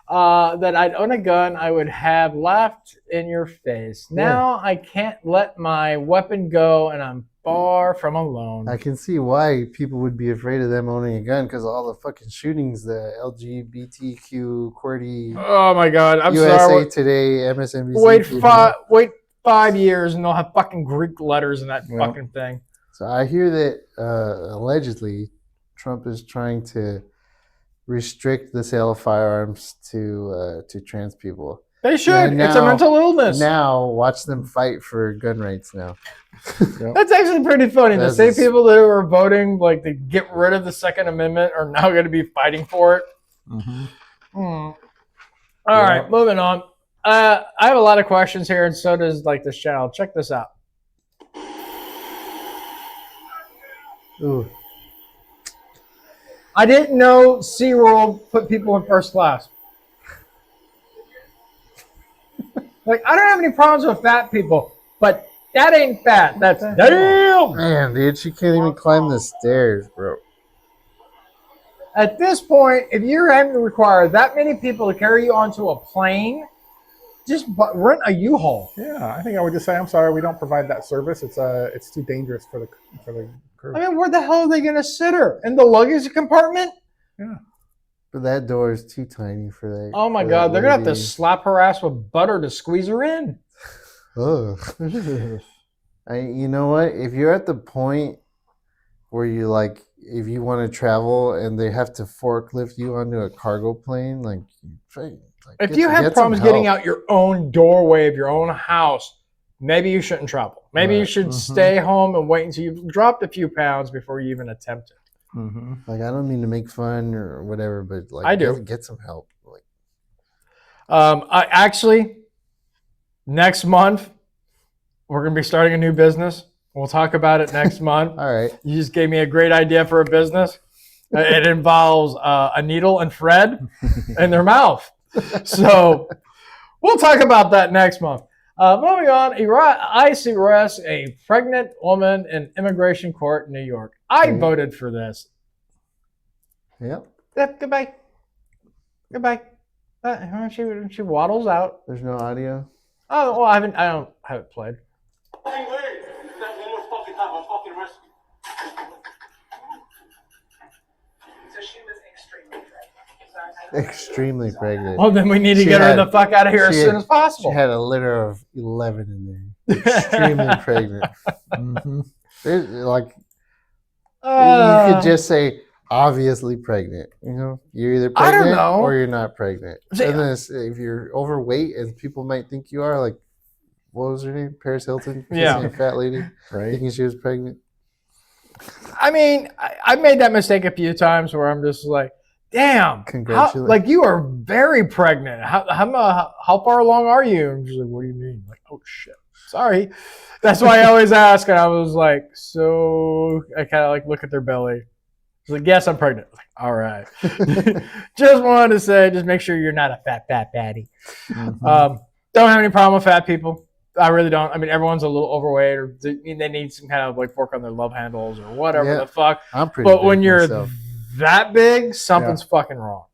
that I'd own a gun, I would have laughed in your face. Now I can't let my weapon go, and I'm far from alone. I can see why people would be afraid of them owning a gun because of all the fucking shootings, the LGBTQ, QWERTY, Oh my God! I'm USA sorry. Today, MSNBC. Wait 5 years, and they'll have fucking Greek letters in that fucking thing. So I hear that allegedly Trump is trying to restrict the sale of firearms to trans people. They should. It's a mental illness. Now watch them fight for gun rights now. That's actually pretty funny. The same people that were voting like to get rid of the Second Amendment are now going to be fighting for it. All right, moving on. I have a lot of questions here, and so does like this channel. Check this out. Ooh. I didn't know SeaWorld put people in first class. Like, I don't have any problems with fat people, but that ain't fat. That's damn. Man, dude, she can't even climb the stairs, bro. At this point, if you're having to require that many people to carry you onto a plane, just rent a U-Haul. Yeah, I think I would just say, I'm sorry, we don't provide that service. It's too dangerous for the crew. I mean, where the hell are they going to sit her? In the luggage compartment? Yeah. But that door is too tiny for that. Oh my God, they're going to have to slap her ass with butter to squeeze her in. Ugh. You know what? If you're at the point where you like, if you want to travel and they have to forklift you onto a cargo plane, like if you have problems getting out your own doorway of your own house, maybe you shouldn't travel. Maybe you should stay home and wait until you've dropped a few pounds before you even attempt it. Like, I don't mean to make fun or whatever, but like, I do. Get some help. Like, I actually, next month, we're going to be starting a new business. We'll talk about it next month. All right. You just gave me a great idea for a business. It involves a needle and thread in their mouth. So we'll talk about that next month. Moving on, ICE arrests a pregnant woman in immigration court in New York. I voted for this. Yep. Goodbye. Goodbye. She waddles out. There's no audio. Oh, well, I don't have it played. Hey, wait! That one more fucking time, I'll fucking arrest you. So she was extremely pregnant. Extremely pregnant. Well, then we need to get her the fuck out of here as soon as possible. She had a litter of 11 in there. Extremely pregnant. Like, you could just say, obviously pregnant. You know, you're either pregnant or you're not pregnant. And then if you're overweight, and people might think you are, like, what was her name? Paris Hilton? Yeah. A fat lady. Right. Thinking she was pregnant. I mean, I made that mistake a few times where I'm just like, damn, like, you are very pregnant. How far along are you? I'm just like, what do you mean? Like, oh shit, sorry. That's why I always ask. And I was like, so I kind of like look at their belly. I was like, yes, I'm pregnant. Like, all right. Just wanted to say, just make sure you're not a fat baddie. Don't have any problem with fat people. I really don't. I mean, everyone's a little overweight, or they need some kind of like work on their love handles or whatever the fuck. I'm pretty But when big you're myself. that big, something's fucking wrong.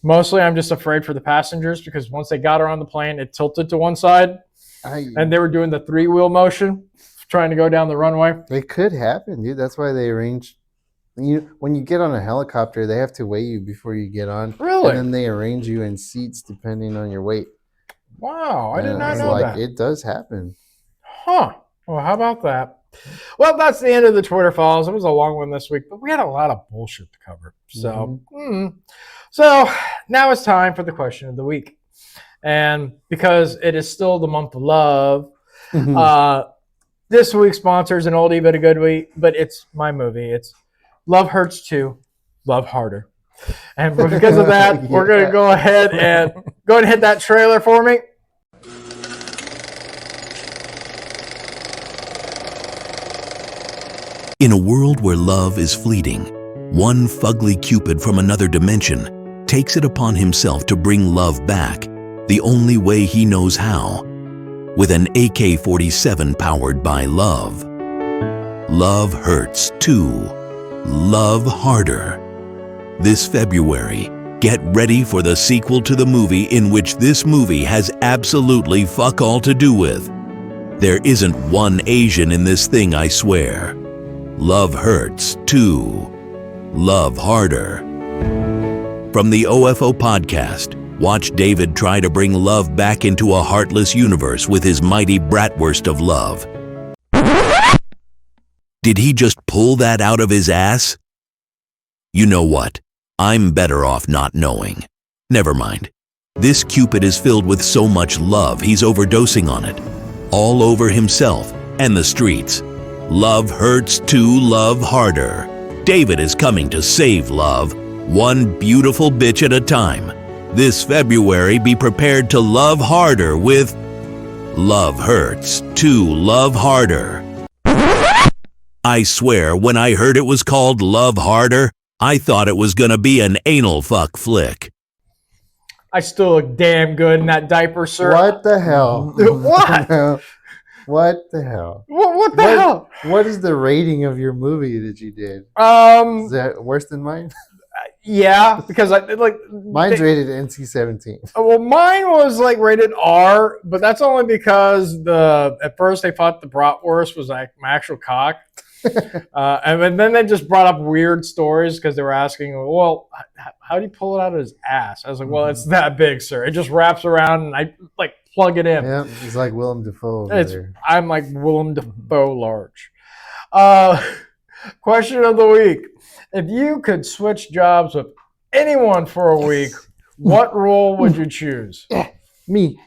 Mostly, I'm just afraid for the passengers because once they got her on the plane, it tilted to one side, and they were doing the 3-wheel motion, trying to go down the runway. It could happen, dude. That's why they arrange. When you get on a helicopter, they have to weigh you before you get on. Really? And then they arrange you in seats depending on your weight. Wow, I did not know like, that. It does happen. Huh. Well, how about that? Well, that's the end of the Twitter files. It was a long one this week, but we had a lot of bullshit to cover. So, so now it's time for the question of the week. And because it is still the month of love, this week's sponsor is an oldie but a good week, but it's my movie. It's Love Hurts Too, Love Harder. And because of that, we're going to go ahead and hit that trailer for me. In a world where love is fleeting, one fugly Cupid from another dimension takes it upon himself to bring love back, the only way he knows how, with an AK-47 powered by love. Love Hurts 2. Love Harder. This February, get ready for the sequel to the movie in which this movie has absolutely fuck all to do with. There isn't one Asian in this thing, I swear. Love Hurts 2. Love Harder. From the OFO podcast, watch David try to bring love back into a heartless universe with his mighty bratwurst of love. Did he just pull that out of his ass? You know what? I'm better off not knowing. Never mind. This Cupid is filled with so much love he's overdosing on it. All over himself and the streets. Love Hurts 2. Love Harder. David is coming to save love, one beautiful bitch at a time. This February, be prepared to love harder with Love Hurts 2. Love Harder. I swear, when I heard it was called Love Harder, I thought it was gonna be an anal fuck flick. I still look damn good in that diaper, sir. What the hell? What? What the hell? What the hell? What is the rating of your movie that you did? Is that worse than mine? Yeah, because mine's rated NC-17. Well, mine was like rated R, but that's only because at first they thought the bratwurst was like my actual cock, and then they just brought up weird stories because they were asking, well, how do you pull it out of his ass? I was like, well, it's that big, sir. It just wraps around and I like plug it in. Yeah, it's like Willem Dafoe. I'm like Willem Dafoe large. Question of the week. If you could switch jobs with anyone for a week, what role would you choose? Me.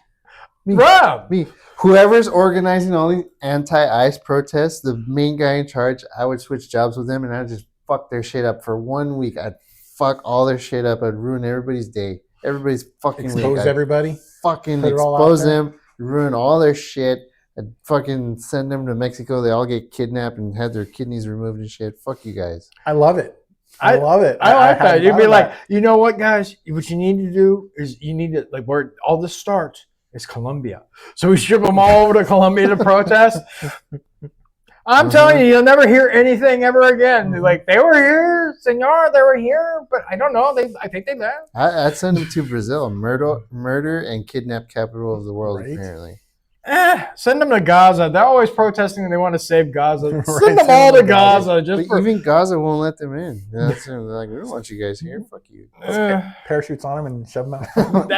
Rob! Me. Whoever's organizing all these anti-ICE protests, the main guy in charge, I would switch jobs with them and I'd just fuck their shit up for 1 week. I'd fuck all their shit up. I'd ruin everybody's day. Everybody's fucking expose week. everybody. Fucking expose them, ruin all their shit. I'd fucking send them to Mexico. They all get kidnapped and have their kidneys removed and shit. Fuck you guys. I love it. I love it. I like that. You'd be like, you know what, guys? What you need to do is you need to, like, where all this starts is Colombia. So we ship them all over to Colombia to protest. I'm telling you, you'll never hear anything ever again. Like, they were here, senor, they were here, but I don't know. I think they left. I'd send them to Brazil. Murder and kidnap capital of the world, apparently. Send them to Gaza. They're always protesting and they want to save Gaza. Send them all to Gaza. Even Gaza won't let them in. They're like, we don't want you guys here. Fuck you. Parachutes on them and shove them out.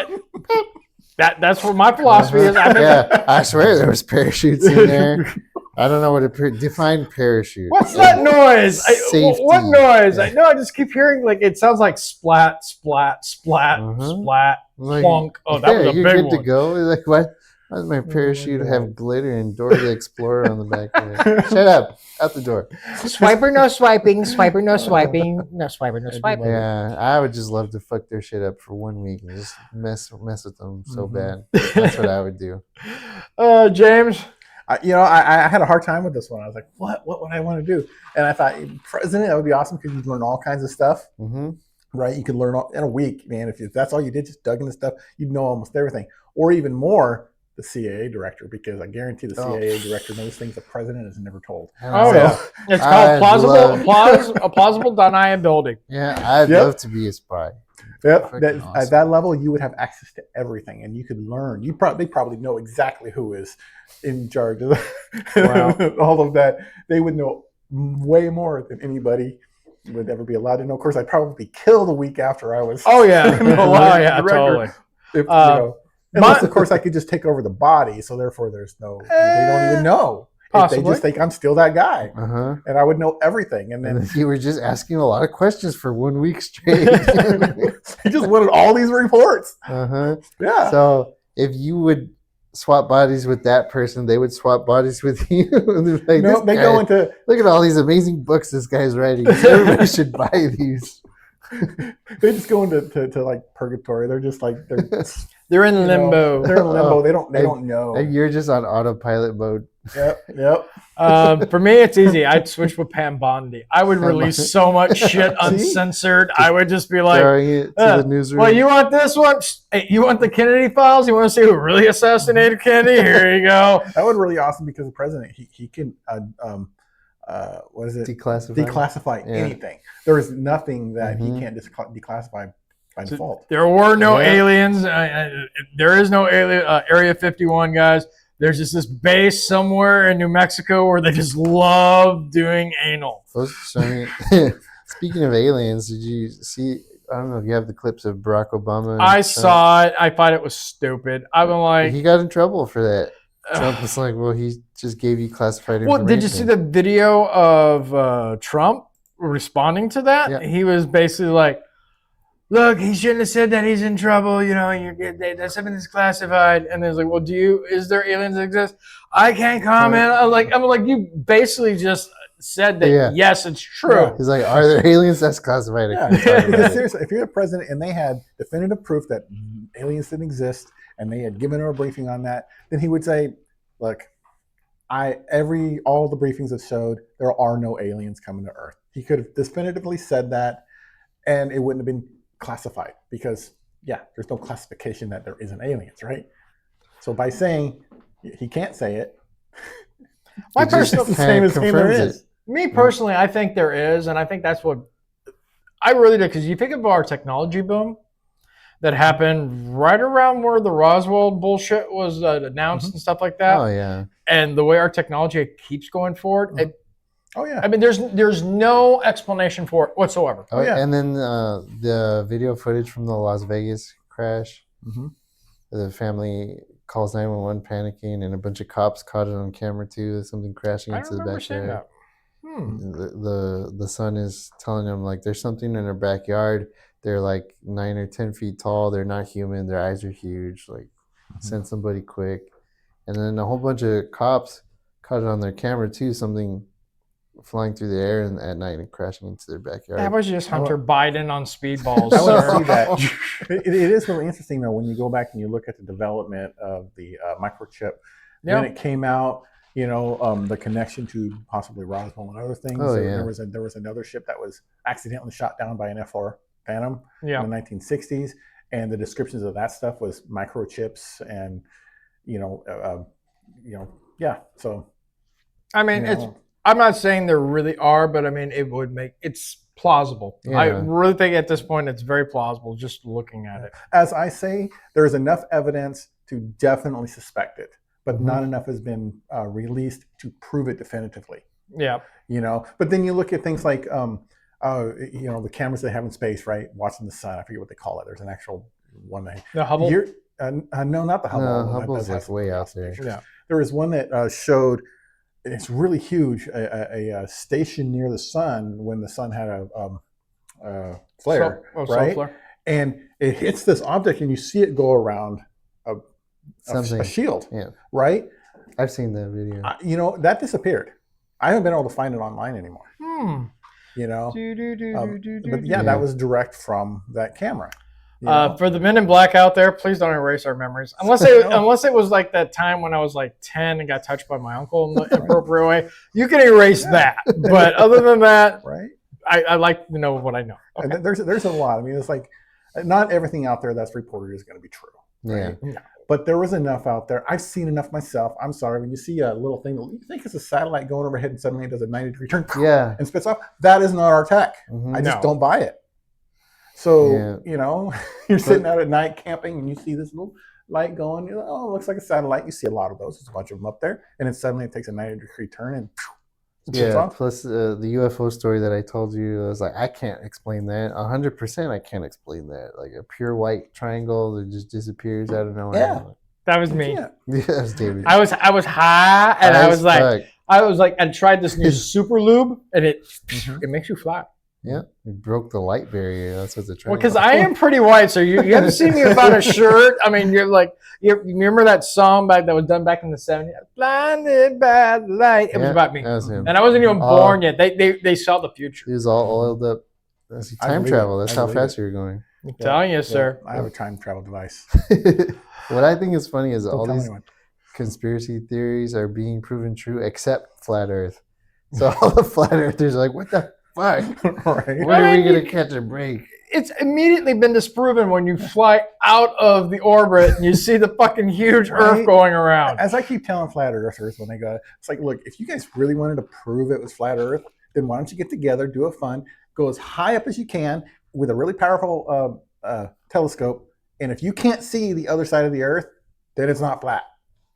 That's what my philosophy is. I swear there was parachutes in there. I don't know what define parachute. What's that noise? Safety. What noise? I know. I just keep hearing it sounds like splat, splat, splat, splat, plunk. Oh, that was a you're big good one. To go. Like what? Why does my parachute have glitter and Dora the Explorer on the back of it? Shut up! Out the door. Swiper, no swiping. Swiper, no swiping. No swiper, no swiping. Yeah, I would just love to fuck their shit up for 1 week and just mess with them so bad. That's what I would do. James. I had a hard time with this one. I was like, what would I want to do? And I thought, president, that would be awesome because you'd learn all kinds of stuff. Mm-hmm. Right? You could learn in a week, man. If that's all you did, just dug into stuff, you'd know almost everything. Or even more, the CIA director, because I guarantee the CIA director knows things the president has never told. Yeah. It's called plausible deniability. Yeah, I'd love to be a spy. Yep. Awesome. At that level, you would have access to everything, and you could learn. They probably know exactly who is in charge of all of that. They would know way more than anybody would ever be allowed to know. Of course, I'd probably be killed a week after I was. Oh yeah, totally. Unless, of course, I could just take over the body, so therefore there's no. They don't even know. They just think I'm still that guy, and I would know everything. And then you were just asking a lot of questions for 1 week straight. He just wanted all these reports. Yeah. So if you would swap bodies with that person, they would swap bodies with you. Like, no, they go into look at all these amazing books this guy's writing. Everybody should buy these. They just go into like purgatory. They're just like they're in limbo. They're in limbo. They don't know. And you're just on autopilot mode. Yep. For me, it's easy. I'd switch with Pam Bondi. I would release so much shit uncensored. I would just be like, throwing it to the newsroom. Well, you want this one? Hey, you want the Kennedy files? You want to see who really assassinated Kennedy? Here you go. That would be really awesome because the president, he can what is it? Declassify anything. There is nothing that Mhm. he can't declassify by default. There were no Yeah. aliens. There is no alien. Area 51, guys. There's just this base somewhere in New Mexico where they just love doing anal. Speaking of aliens, did you see? I don't know if you have the clips of Barack Obama. And I Trump. saw it. I thought it was stupid. I've been like, He got in trouble for that. Trump was like, "Well, he just gave you classified information." well, did you see the video of Trump responding to that? Yeah. He was basically like, "Look, he shouldn't have said that. He's in trouble. You know, that's something that's classified." And there's like, "Well, is there aliens that exist? I can't comment." I'm like, you basically just said that. Yes, it's true. Yeah. He's like, "Are there aliens? That's classified." Yeah, because seriously, if you're the president and they had definitive proof that aliens didn't exist and they had given him a briefing on that, then he would say, "Look, all the briefings have showed there are no aliens coming to Earth." He could have definitively said that, and it wouldn't have been classified because, there's no classification that there isn't aliens, right? So by saying he can't say it, My it's just personal the same as saying there confirms is. Me personally, I think there is, and I think that's what I really do. Because you think of our technology boom that happened right around where the Roswell bullshit was announced and stuff like that. Oh yeah. And the way our technology keeps going forward, Oh yeah. I mean, there's no explanation for it whatsoever. Oh yeah. And then the video footage from the Las Vegas crash. Mm-hmm. The family calls 911 panicking, and a bunch of cops caught it on camera too. Something crashing I into don't the remember seeing backyard. that. Hmm. The son is telling him like there's something in their backyard. They're like 9 or 10 feet tall. They're not human. Their eyes are huge. Like send somebody quick. And then a whole bunch of cops caught it on their camera too. Something flying through the air at night and crashing into their backyard. That was just Hunter Biden on speedballs. I want to sir. see that. It is really interesting though when you go back and you look at the development of the microchip when it came out. You know, the connection to possibly Roswell and other things. Oh, There was another ship that was accidentally shot down by an F-4 Phantom in the 1960s, and the descriptions of that stuff was microchips and So I mean, I'm not saying there really are, but I mean, it's plausible. Yeah. I really think at this point it's very plausible just looking at it. As I say, there is enough evidence to definitely suspect it, but not enough has been released to prove it definitively. Yeah. But then you look at things like, the cameras they have in space, right? Watching the sun. I forget what they call it. There's an actual one. The Hubble? No, not the Hubble. No, Hubble's like way out there. Yeah. There was one that showed, it's really huge, a station near the sun when the sun had a flare, right? Flare. And it hits this object and you see it go around a shield, right? I've seen that video. That disappeared. I haven't been able to find it online anymore. But that was direct from that camera. For the men in black out there, please don't erase our memories. Unless it was like that time when I was like 10 and got touched by my uncle in the inappropriate way. You can erase that. But other than that, right? I like to know what I know. Okay. And there's a lot. I mean, it's like not everything out there that's reported is going to be true. Right? Yeah. But there was enough out there. I've seen enough myself. I'm sorry. When you see a little thing, you think it's a satellite going overhead and suddenly it does a 90-degree turn and spits off. That is not our tech. I just don't buy it. So, you're sitting out at night camping and you see this little light going. You're like, oh, it looks like a satellite. You see a lot of those. There's a bunch of them up there. And then suddenly it takes a 90-degree turn and spits off. Plus the UFO story that I told you, I was like, I can't explain that. 100% I can't explain that. Like a pure white triangle that just disappears out of nowhere. Yeah. That was me. Yeah, that's David. I was high and I was like, I tried this new super lube and it makes you fly. Yeah, it broke the light barrier. That's what the triangle. Well, because I am pretty white, so you haven't seen me without a shirt. I mean, you remember that song that was done back in the 70s? Blinded by the light. It was about me. That was him. And I wasn't even born yet. They saw the future. He was all oiled up. That's time travel. That's how fast you were going. I'm telling you, sir. I have a time travel device. What I think is funny is Don't all tell these anyone. conspiracy theories are being proven true except flat Earth. So all the flat Earthers are like, what the fuck? Right. When are we gonna catch a break? It's immediately been disproven when you fly out of the orbit and you see the fucking huge Earth going around. As I keep telling flat earthers when they go, it's like, look, if you guys really wanted to prove it was flat Earth, then why don't you get together, do a fun, go as high up as you can with a really powerful telescope, and if you can't see the other side of the Earth, then it's not flat.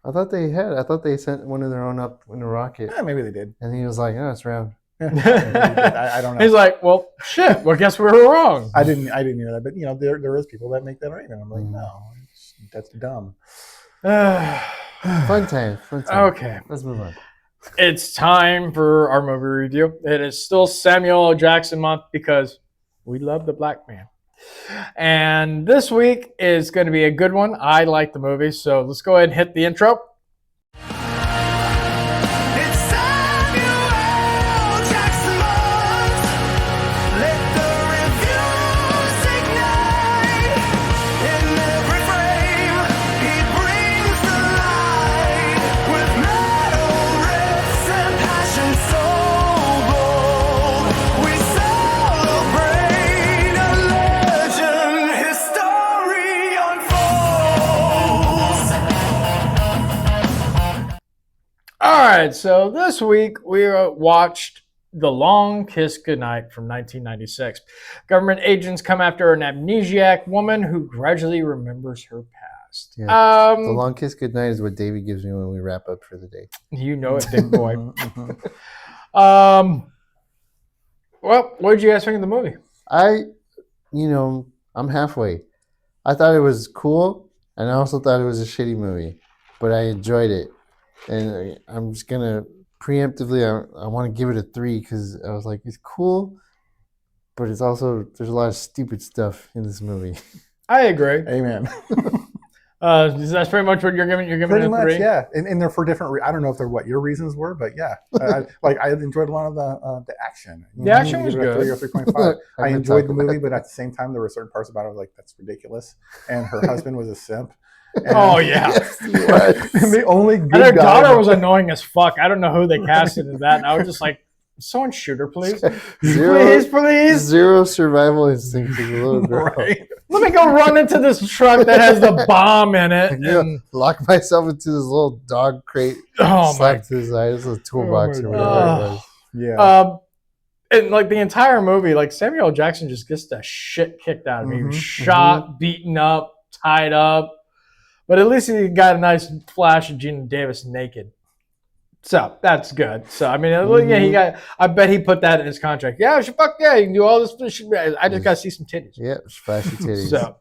I thought they sent one of their own up in a rocket. Yeah, maybe they did. And he was like, "Oh, it's round." I don't know. He's like, well, shit. Well, guess we were wrong. I didn't hear that, but there is people that make that argument. I'm like, no, that's dumb. Fun time. Okay, let's move on. It's time for our movie review. It is still Samuel L. Jackson month because we love the black man. And this week is going to be a good one. I like the movie, so let's go ahead and hit the intro. All right, so this week we watched The Long Kiss Goodnight from 1996. Government agents come after an amnesiac woman who gradually remembers her past. Yeah. The Long Kiss Goodnight is what Davey gives me when we wrap up for the day. You know it, big boy. Well, what did you guys think of the movie? I'm halfway. I thought it was cool, and I also thought it was a shitty movie, but I enjoyed it. And I'm just gonna preemptively, I want to give it a 3 because I was like, it's cool, but it's also, there's a lot of stupid stuff in this movie. I agree. Amen. That's pretty much what you're giving. You're giving pretty it a much, 3? yeah. And they're for different. I don't know if they're what your reasons were, but yeah, I enjoyed a lot of the action. The action was good. 3 or 3.5. I enjoyed the movie, but at the same time, there were certain parts about it I was like, that's ridiculous. And her husband was a simp. And oh yeah, yes, the only good and their guy daughter was annoying as fuck. I don't know who they casted as that. And I was just like, someone shoot her, please. Please. Zero survival instinct as a little girl. Right. Let me go run into this truck that has the bomb in it. And lock myself into this little dog crate. Oh my! To the side. It's a toolbox or whatever it was. Yeah. And like the entire movie, like Samuel L. Jackson just gets the shit kicked out of him. He was shot, beaten up, tied up. But at least he got a nice flash of Gina Davis naked. So that's good. So, I mean, yeah, I bet he put that in his contract. Yeah, fuck yeah, you can do all this. I just got to see some titties. Yeah, flashy titties. So,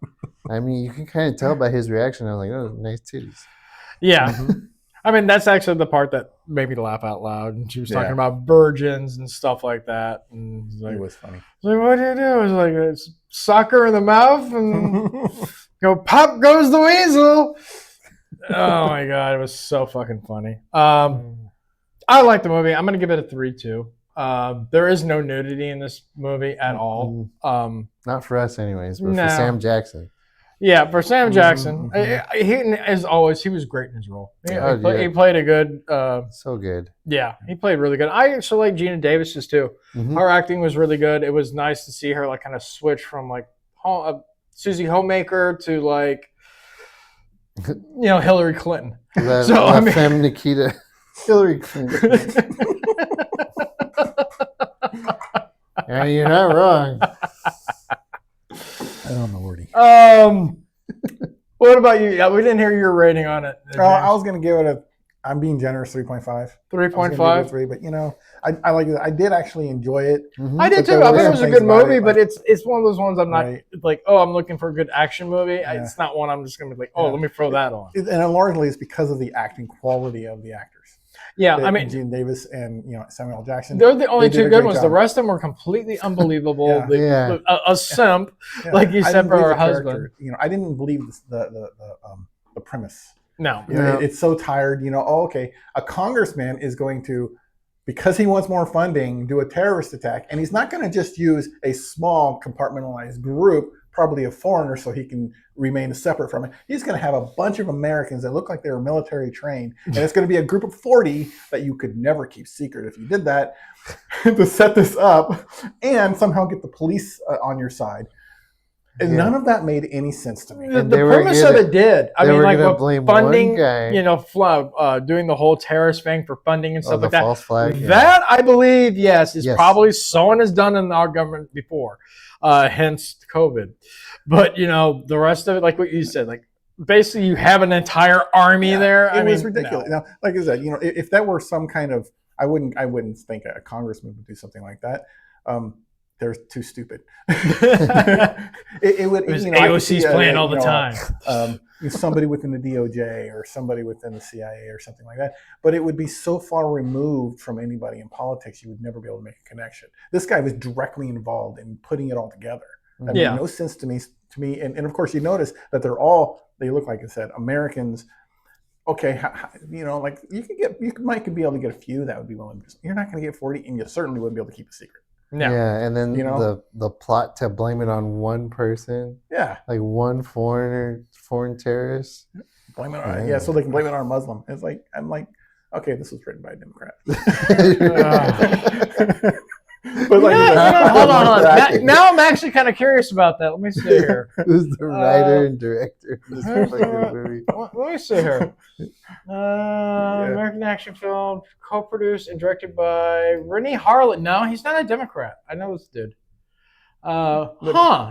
I mean, you can kind of tell by his reaction. I was like, oh, nice titties. Yeah. I mean, that's actually the part that made me laugh out loud. And she was talking about virgins and stuff like that. And it was funny. Like, what do you do? It was like, it's sucker in the mouth and go pop goes the weasel. Oh my God. It was so fucking funny. I like the movie. I'm going to give it a 3 too. There is no nudity in this movie at all. Not for us anyways, but for Sam Jackson. Yeah, for Sam Jackson, he, as always, he was great in his role. He played a good. So good. Yeah, he played really good. I actually like Gina Davis's too. Her acting was really good. It was nice to see her like kind of switch from like Susie Homemaker to like, Hillary Clinton. I mean, Femme Nikita, Hillary Clinton. Yeah, you're not wrong. I don't know, Lordy. What about you? Yeah, we didn't hear your rating on it. I was going to give it I'm being generous, 3.5. 3.5? 3, but I like it. I did actually enjoy it. I did too. I think it was a good movie, but it's one of those ones I'm not like, oh, I'm looking for a good action movie. Yeah. It's not one I'm just going to be like, let me throw that on. And largely it's because of the acting quality of the actors. Yeah, I mean, Gene Davis and Samuel L. Jackson. They're the only two good ones. Job. The rest of them were completely unbelievable. A simp, like you said, for her husband. I didn't believe the premise. No, it's so tired. Okay, a congressman is going to, because he wants more funding, do a terrorist attack, and he's not going to just use a small compartmentalized group probably a foreigner so he can remain separate from it. He's going to have a bunch of Americans that look like they were military trained, and it's going to be a group of 40 that you could never keep secret if you did that to set this up and somehow get the police on your side. And none of that made any sense to me. The premise of it did. I mean, like funding, guy. Doing the whole terrorist thing for funding and stuff like that. False flag. That I believe, is probably someone has done in our government before, hence COVID. But the rest of it, like what you said, like basically you have an entire army there. It was ridiculous. Now, like I said, if that were some kind of, I wouldn't think a congressman would do something like that. They're too stupid. it would. AOC's playing all the time. Somebody within the DOJ or somebody within the CIA or something like that. But it would be so far removed from anybody in politics, you would never be able to make a connection. This guy was directly involved in putting it all together. That made no sense to me. And of course, you notice that they look like I said, Americans. Okay, like you might be able to get a few that would be willing. You're not going to get 40, and you certainly wouldn't be able to keep a secret. No. Yeah, and then the plot to blame it on one person. Yeah. Like one foreign terrorist. Blame it on so they can blame it on a Muslim. It's like I'm like, okay, this was written by a Democrat. But hold on. Now I'm actually kind of curious about that. Let me see here. Who's the writer and director of this fucking movie? Let me see here. American action film, co-produced and directed by Rennie Harlan. No, he's not a Democrat. I know this dude.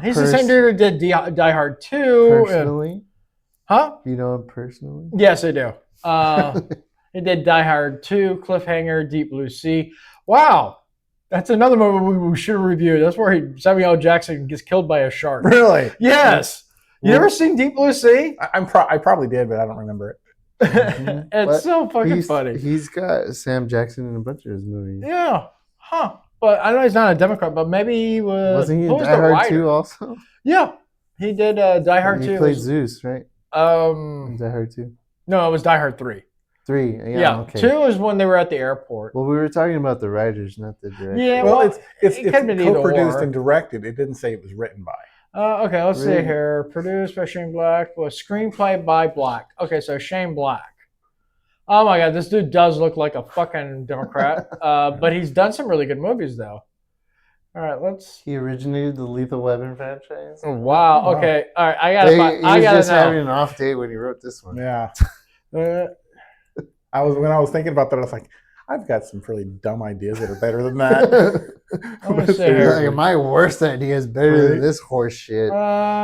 He's the same dude who did Die Hard 2. Personally? You know him personally? Yes, I do. He did Die Hard 2, Cliffhanger, Deep Blue Sea. Wow. That's another movie we should review. That's where Samuel L. Jackson gets killed by a shark. Really? Yes. You ever seen Deep Blue Sea? I probably did, but I don't remember it. It's so fucking funny. He's got Sam Jackson in a bunch of his movies. Yeah. But I know he's not a Democrat, but maybe he was. Wasn't he in Die Hard 2 also? Yeah. He did Die Hard 2. He played Zeus, right? In Die Hard 2. No, it was Die Hard 3. 3, yeah. Okay. 2 is when they were at the airport. Well, we were talking about the writers, not the director. Yeah, well, it's co-produced co-produced and directed. It didn't say it was written by. Okay, let's see here. Produced by Shane Black, was screenplay by Black. Okay, so Shane Black. Oh my God, this dude does look like a fucking Democrat, but he's done some really good movies though. All right, He originated the Lethal Weapon franchise. Oh, wow. Okay. All right. I was just having an off day when he wrote this one. Yeah. When I was thinking about that, I was like, I've got some pretty dumb ideas that are better than that. My worst idea is better than this horse shit.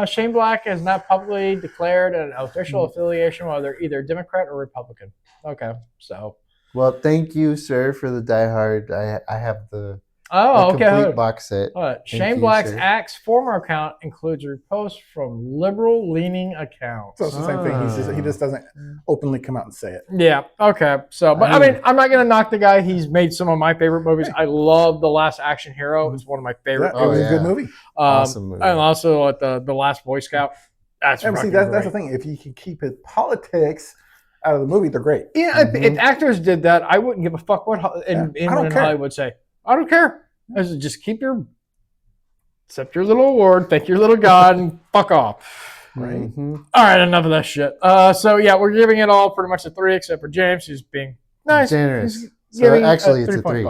Shane Black has not publicly declared an official affiliation, whether either Democrat or Republican. Okay, so. Well, thank you, sir, for the Die Hard. I have the complete box set. Shane Black's Axe former account includes reposts from liberal-leaning accounts. So it's the same thing. He just doesn't openly come out and say it. Yeah. Okay. So, but I mean, I'm not gonna knock the guy. He's made some of my favorite movies. I love The Last Action Hero. It's one of my favorite. It was a good movie. Awesome movie. And also the Last Boy Scout. That's Yeah. If actors did that, I wouldn't give a fuck what anyone in Hollywood say. I don't care. I said, just accept your little award, thank your little God, and fuck off. Right. Mm-hmm. All right, enough of that shit. So yeah, we're giving it all pretty much a 3, except for James, who's being nice, generous. So actually, it's a 3.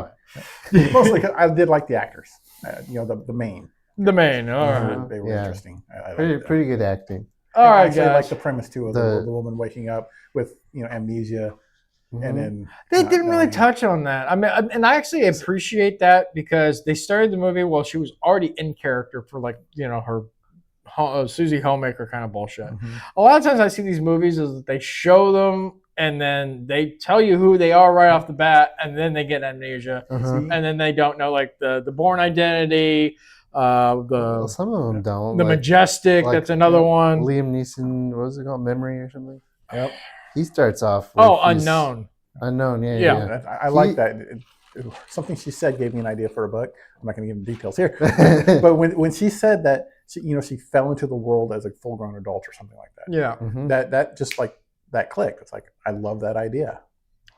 Mostly because I did like the actors. The main. The main. All right. They were interesting. Pretty good acting. All right, guys. I like the premise too of the woman waking up with amnesia. And then they didn't really touch on that. I mean, and I actually appreciate that because they started the movie while she was already in character for her Susie Homemaker kind of bullshit. A lot of times I see these movies is that they show them and then they tell you who they are right off the bat, and then they get amnesia, and then they don't know the Bourne Identity. Some of them don't. The Majestic. That's another one. Liam Neeson. What was it called? Memory or something. Yep. He starts off with Unknown. Unknown, yeah. I like that. Something she said gave me an idea for a book. I'm not going to give details here. But when she said that, she fell into the world as a full-grown adult or something like that. Yeah. That just like that clicked. It's like, I love that idea.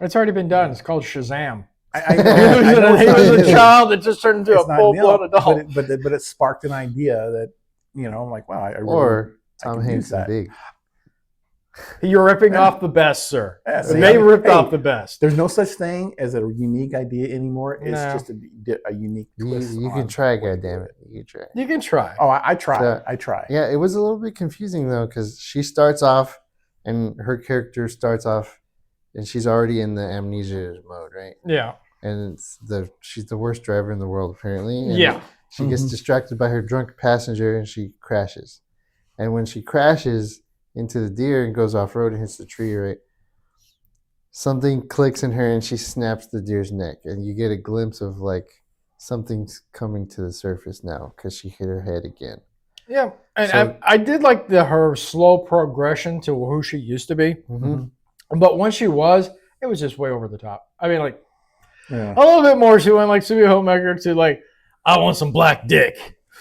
It's already been done. It's called Shazam. I know he was a child that just turned into a full-blown adult. But it sparked an idea that I'm like, wow, I really, Or I Tom can use Hanks in that. Big. You're ripping off the best, sir. Yeah, see, They ripped hey, off the best. There's no such thing as a unique idea anymore. It's No. just a unique twist. You can try, goddammit. You can try. You can try. Oh, I try. So, I try. Yeah, it was a little bit confusing though, because she starts off, and her character starts off, and she's already in the amnesia mode, right? Yeah. And she's the worst driver in the world apparently. And Yeah. she gets distracted by her drunk passenger, and she crashes. And when she crashes into the deer and goes off road and hits the tree, right? Something clicks in her, and she snaps the deer's neck, and you get a glimpse of like something's coming to the surface now because she hit her head again. Yeah, and So- I did like her slow progression to who she used to be. But when she was, it was just way over the top. I mean, like Yeah. a little bit more. She went like Sue Homemaker to like, I want some black dick.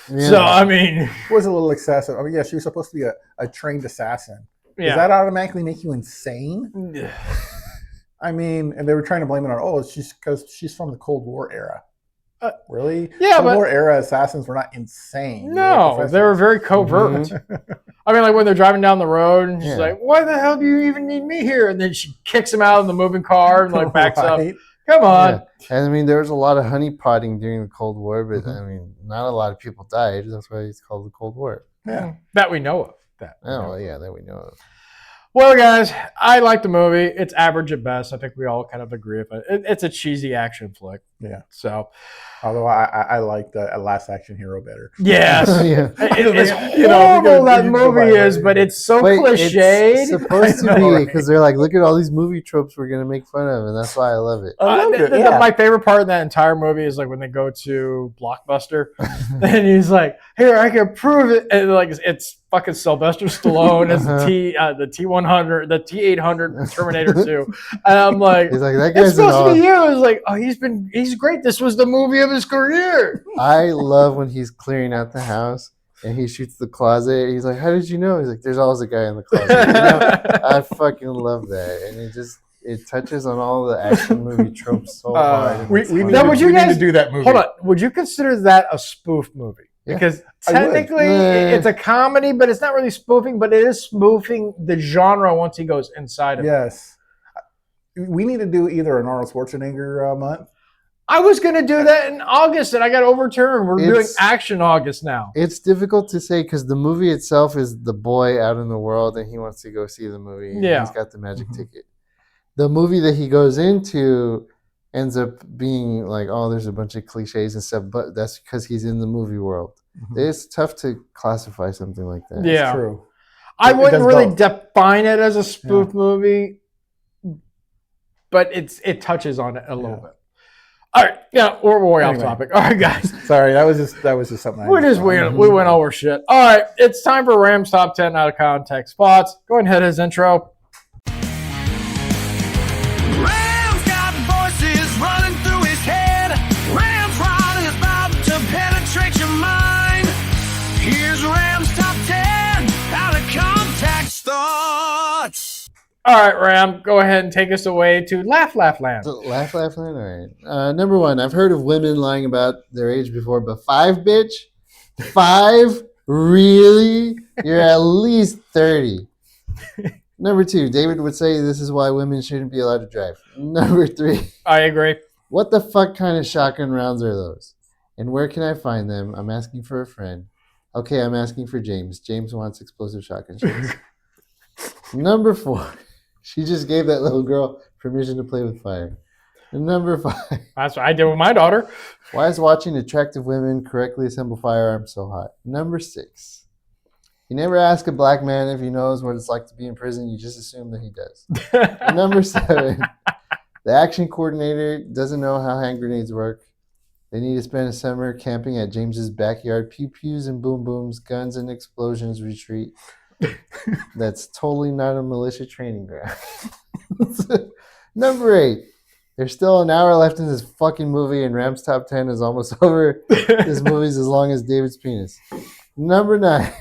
Yeah. So I mean, It was a little excessive. I mean, yeah, she was supposed to be a trained assassin. Yeah. Does that automatically make you insane? I mean, and they were trying to blame it on, because she's from the Cold War era. Really? yeah, Cold but- War era assassins were not insane. no, they were very covert. I mean, like when they're driving down the road, and she's Yeah. like, "Why the hell do you even need me here?" And then she kicks him out of the moving car and like backs up. Right? Come on. Yeah. And I mean, there was a lot of honeypotting during the Cold War, but I mean, not a lot of people died. That's why it's called the Cold War. Yeah. That we know of. That. Oh, well, yeah, that we know of. Well, guys, I like the movie. It's average at best. I think we all kind of agree with it. It's a cheesy action flick. Yeah. So, Although I like the Last Action Hero better. yes, Yeah. it's You know, horrible because that you movie provide is, but it's so Wait, cliched. It's supposed to I know, be right? because they're like, look at all these movie tropes we're gonna make fun of, and that's why I love it. I loved it, My favorite part of that entire movie is like when they go to Blockbuster, and he's like, "Here, I can prove it," and like it's fucking Sylvester Stallone as the T-100, the T-800 Terminator 2, and I'm like, He's like, that "It's guy's supposed to be you." It's like, "Oh, he's great. This was the movie of his career." I love when he's clearing out the house and he shoots the closet. He's like, "How did you know?" He's like, "There's always a guy in the closet." I fucking love that, and it touches on all the action movie tropes so hard. and We it's need, fun. Now, to, would you we need guys- to do that movie. Hold on, would you consider that a spoof movie? Yeah, Because I would. technically, it's a comedy, but it's not really spoofing. But it is spoofing the genre once he goes inside of it. Yes. We need to do either an Arnold Schwarzenegger month. I was going to do that in August, and I got overturned. We're doing It's- Action August now. It's difficult to say because the movie itself is the boy out in the world and he wants to go see the movie. and Yeah. He's got the magic ticket. The movie that he goes into ends up being like, oh, there's a bunch of cliches and stuff, but that's because he's in the movie world. It's tough to classify something like that. Yeah. True. I It wouldn't does really both. define it as a spoof movie, but it touches on it a little bit. All right, yeah, we're way off Anyway. topic. All right, guys. Sorry, that was just something. I We just we went over shit. All right, it's time for Ram's top 10 out of context spots. Go ahead and hit his intro. Ram's got voices running through his head. Ram's rod is about to penetrate your mind. Here's Ram's top 10 out of context thoughts. All right, Ram, go ahead and take us away to Laugh Land. So, laugh, all right. Number one, I've heard of women lying about their age before, but 5, bitch? 5? Really? You're at least 30. Number 2, David would say this is why women shouldn't be allowed to drive. Number 3, I agree. what the fuck kind of shotgun rounds are those? And where can I find them? I'm asking for a friend. Okay, I'm asking for James. James wants explosive shotgun shells. Number 4, she just gave that little girl permission to play with fire. And number 5, That's what I did with my daughter. why is watching attractive women correctly assemble firearms so hot? Number 6, you never ask a black man if he knows what it's like to be in prison. You just assume that he does. And number 7, the action coordinator doesn't know how hand grenades work. They need to spend a summer camping at James's backyard. Pew pews and boom booms, guns and explosions retreat. That's totally not a militia training ground. Number 8, there's still an hour left in this fucking movie, and Ram's top 10 is almost over. This movie's as long as David's penis. Number 9,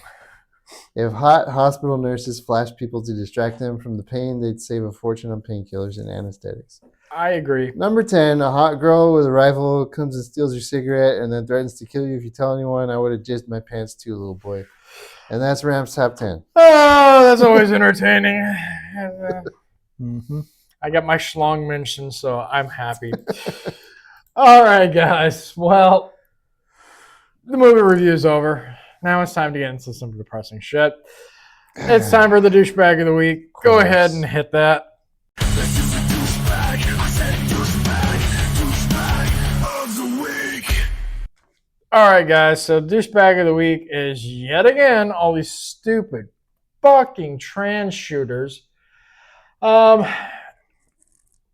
if hot hospital nurses flash people to distract them from the pain, they'd save a fortune on painkillers and anesthetics. I agree. Number 10, a hot girl with a rifle comes and steals your cigarette and then threatens to kill you if you tell anyone. I would have jizzed my pants too, little boy. And that's Ram's top 10. Oh, that's always entertaining. Mm-hmm. I got my schlong mentioned, so I'm happy. All right, guys. Well, the movie review is over. Now it's time to get into some depressing shit. It's time for the douchebag of the week. Go ahead and hit that. All right, guys. So douchebag of the week is yet again all these stupid fucking trans shooters.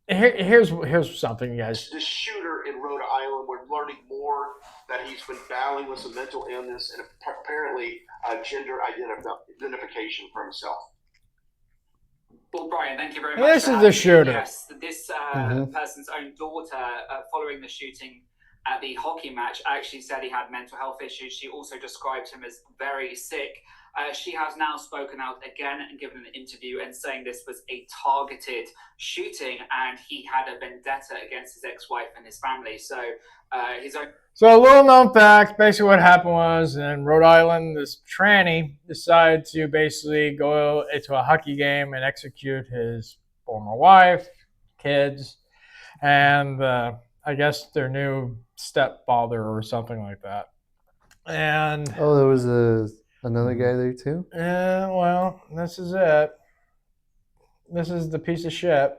Here's something, guys. This shooter in Rhode Island, we're learning more that he's been battling with some mental illness and apparently gender identification for himself. Well, Brian, thank you very much. This is the shooter. Yes, this person's own daughter, following the shooting at the hockey match, actually said he had mental health issues. She also described him as very sick. She has now spoken out again and given an interview and saying this was a targeted shooting and he had a vendetta against his ex-wife and his family. So his own. So a little known fact, basically what happened was in Rhode Island, this tranny decided to basically go into a hockey game and execute his former wife, kids, and I guess their new stepfather or something like that. And there was another guy there too? Yeah, well, this is it. This is the piece of shit.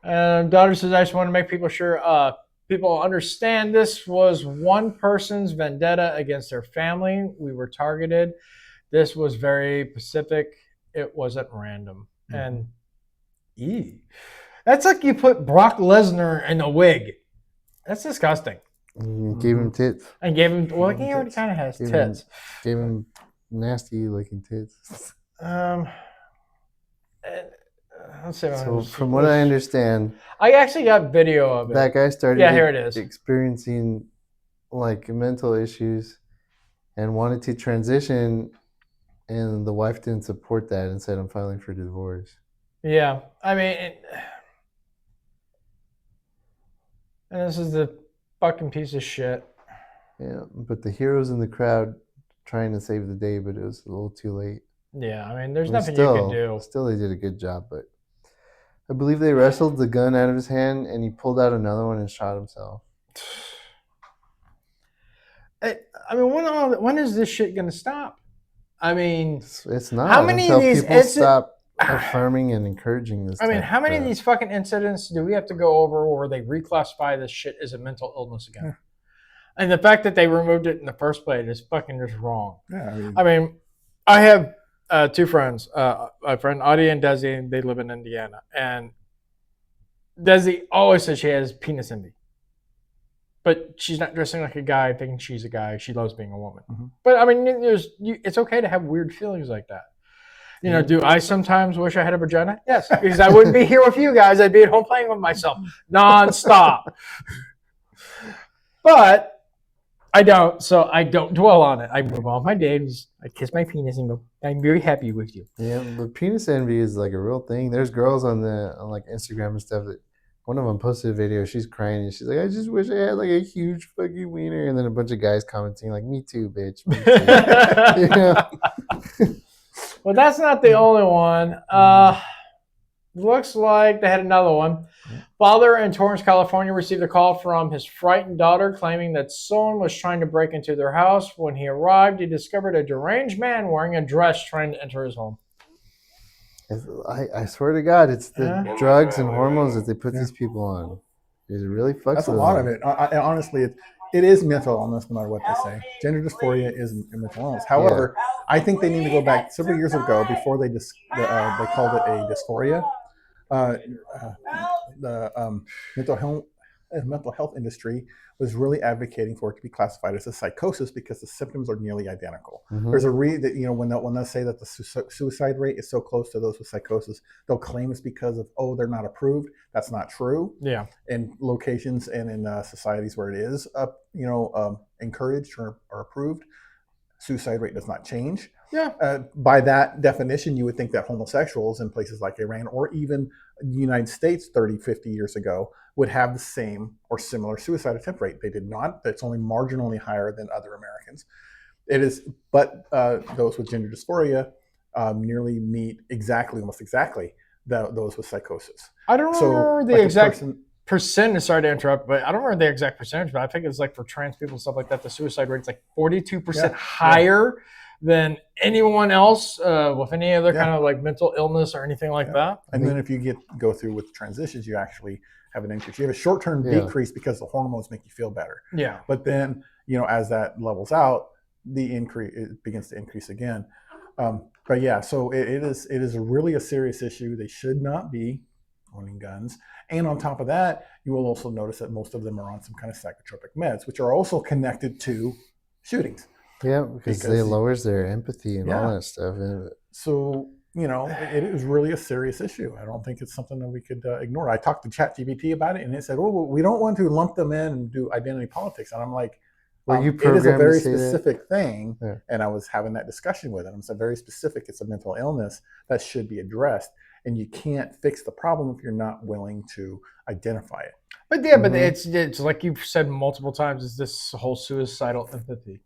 Daughter says, I just want to make people understand this was one person's vendetta against their family. We were targeted. This was very specific. It wasn't random. And that's like you put Brock Lesnar in a wig. That's disgusting. Gave him tits. And gave him, well, he already kind of has tits. Gave him nasty looking tits. Let's see. So from what I understand, I actually got video of it. That guy started here it is. experiencing like mental issues and wanted to transition, and the wife didn't support that and said, I'm filing for divorce. Yeah. I mean, and this is the fucking piece of shit. Yeah, but the heroes in the crowd trying to save the day, but it was a little too late. Yeah, I mean, there's nothing you can do. Still, they did a good job, but I believe they wrestled the gun out of his hand, and he pulled out another one and shot himself. I mean, when is this shit gonna stop? I mean, it's not. How many of these people stop affirming and encouraging this? I mean, how many of these fucking incidents do we have to go over where they reclassify this shit as a mental illness again? And the fact that they removed it in the first place is fucking just wrong. Yeah, I mean, I have two friends, my friend Audie and Desi. They live in Indiana, and Desi always says she has penis envy, but she's not dressing like a guy, thinking she's a guy. She loves being a woman. But I mean, it's okay to have weird feelings like that. You know, do I sometimes wish I had a vagina? Yes, because I wouldn't be here with you guys. I'd be at home playing with myself nonstop. But I don't, so I don't dwell on it. I move on my days. I kiss my penis and go, I'm very happy with you. Yeah, but penis envy is like a real thing. There's girls on like Instagram and stuff that one of them posted a video. She's crying and she's like, I just wish I had like a huge fucking wiener. And then a bunch of guys commenting like, me too, bitch. Me too. You know? Well, that's not the only one. Looks like they had another one. Father in Torrance, California received a call from his frightened daughter claiming that someone was trying to break into their house. When he arrived, he discovered a deranged man wearing a dress trying to enter his home. I swear to God, it's the drugs and hormones that they put these people on. It really fucks That's a with lot them. of it. Honestly, it is mental illness no matter what they say. Gender dysphoria is mental illness. However, I think they need to go back several years ago before they called it a dysphoria. The mental health industry was really advocating for it to be classified as a psychosis because the symptoms are nearly identical. There's a reason that, you know, when they say that the suicide rate is so close to those with psychosis, they'll claim it's because of, they're not approved. That's not true. Yeah. In locations and in societies where it is encouraged or approved, suicide rate does not change. Yeah. By that definition, you would think that homosexuals in places like Iran or even the United States 30, 50 years ago would have the same or similar suicide attempt rate. They did not. That's only marginally higher than other Americans. It is, but those with gender dysphoria nearly meet almost exactly, those with psychosis. I don't remember the like exact percentage. Sorry to interrupt, but I don't remember the exact percentage. But I think it's like for trans people and stuff like that, the suicide rate is like 42% higher than anyone else with any other kind of like mental illness or anything like that. And then if you go through with transitions, you actually have an increase. You have a short-term decrease because the hormones make you feel better. Yeah. But then, as that levels out, the increase it begins to increase again. But yeah, so it is really a serious issue. They should not be owning guns. And on top of that, you will also notice that most of them are on some kind of psychotropic meds, which are also connected to shootings. Yeah, because they lowers their empathy and all that stuff. So, it is really a serious issue. I don't think it's something that we could ignore. I talked to ChatGPT about it, and it said, "Oh, we don't want to lump them in and do identity politics." And I'm like, it is a very specific thing, and I was having that discussion with it. It's a very specific. It's a mental illness that should be addressed, and you can't fix the problem if you're not willing to identify it. But yeah, but it's like you've said multiple times, is this whole suicidal empathy.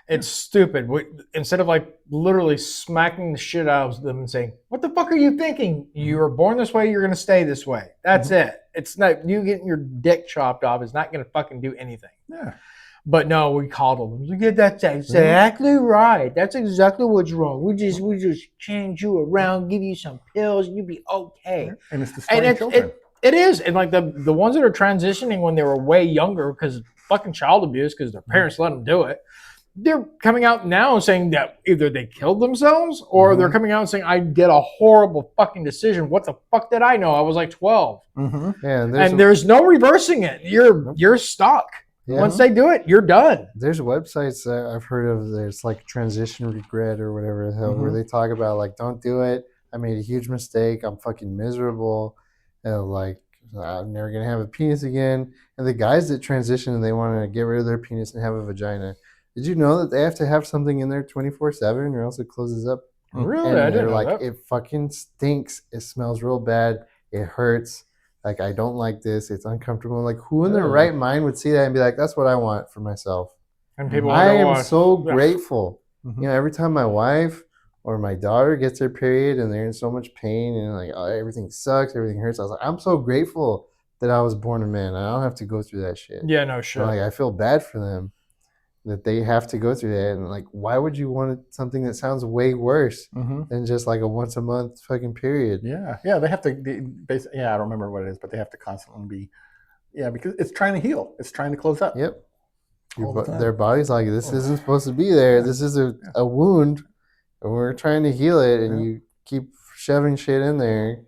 It's stupid. Instead of like literally smacking the shit out of them and saying, "What the fuck are you thinking? You were born this way. You're going to stay this way." That's it. It's not you getting your dick chopped off is not going to fucking do anything. Yeah. But no, we coddle them. You get that's exactly right. That's exactly what's wrong. We just change you around, give you some pills, and you'll be okay. And it's destroying children. It is. And like the ones that are transitioning when they were way younger because fucking child abuse because their parents let them do it. They're coming out now saying that either they killed themselves or they're coming out and saying, I did a horrible fucking decision. What the fuck did I know? I was like 12. Yeah, and there's no reversing it. You're stuck. Yeah. Once they do it, you're done. There's websites that I've heard of. There's like transition regret or whatever the hell, where they talk about like, don't do it. I made a huge mistake. I'm fucking miserable. And like, I'm never going to have a penis again. And the guys that transition and they want to get rid of their penis and have a vagina, did you know that they have to have something in there 24/7 or else it closes up? Really? And I didn't they're know like, that. it fucking stinks. It smells real bad. It hurts. Like, I don't like this. It's uncomfortable. Like, who in their right mind would see that and be like, that's what I want for myself? And people I am want so grateful. Every time my wife or my daughter gets their period and they're in so much pain and like, oh, everything sucks, everything hurts. I was like, I'm so grateful that I was born a man. I don't have to go through that shit. Yeah, no shit. Like, I feel bad for them that they have to go through that. And like, why would you want something that sounds way worse than just like a once a month fucking period? Yeah, they have to basically, I don't remember what it is, but they have to constantly be, because it's trying to heal. It's trying to close up. Yep. Their body's like, this isn't supposed to be there. This is a wound, and we're trying to heal it, and you keep shoving shit in there.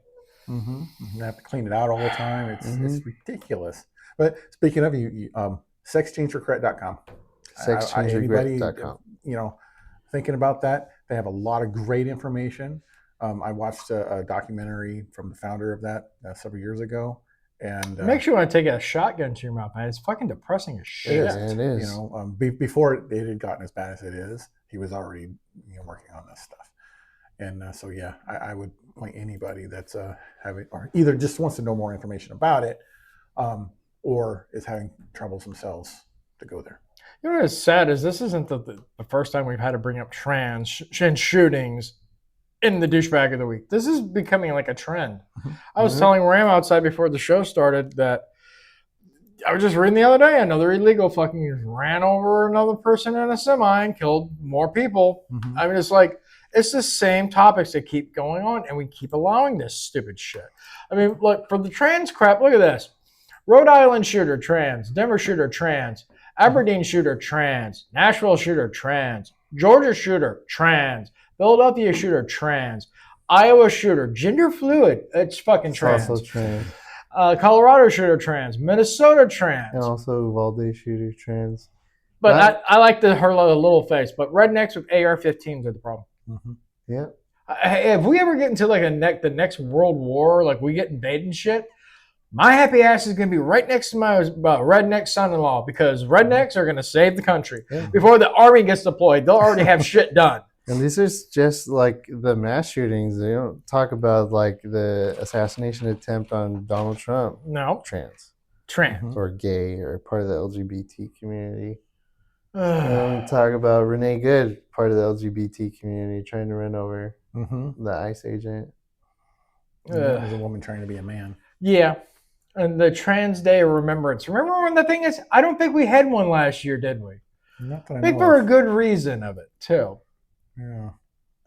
You have to clean it out all the time. It's ridiculous. But speaking of sexchangeregret.com. Sexchangeregret.com. Thinking about that, they have a lot of great information. I watched a documentary from the founder of that several years ago. And it makes you want to take a shotgun to your mouth, man. It's fucking depressing as shit. It is. Before it had gotten as bad as it is, he was already working on this stuff. And I would point anybody that's having or either just wants to know more information about it, or is having troubles themselves to go there. You know what's sad is this isn't the first time we've had to bring up trans shootings in the douchebag of the week. This is becoming like a trend. I was telling Ram outside before the show started that I was just reading the other day, another illegal fucking just ran over another person in a semi and killed more people. I mean, it's the same topics that keep going on, and we keep allowing this stupid shit. I mean, look, for the trans crap, look at this. Rhode Island shooter, trans. Denver shooter, trans. Aberdeen shooter, trans. Nashville shooter, trans. Georgia shooter, trans. Philadelphia shooter, trans. Iowa shooter, gender fluid. It's fucking trans. Also trans. Colorado shooter, trans. Minnesota, trans. And also Uvalde shooter, trans. But I like her little face. But rednecks with AR-15s are the problem. Yeah. If we ever get into like the next world war, like we get invaded and shit, My happy ass is going to be right next to my redneck son-in-law because rednecks are going to save the country. Before the army gets deployed, they'll already have shit done. And these are just like the mass shootings. They don't talk about like the assassination attempt on Donald Trump. No. Trans. Trans. Or gay or part of the LGBT community. Don't talk about Renee Good, part of the LGBT community, trying to run over the ICE agent. As a woman trying to be a man. Yeah. And the Trans Day of Remembrance. Remember when the thing is? I don't think we had one last year, did we? Not that I I think know for of. a good reason of it, too. Yeah.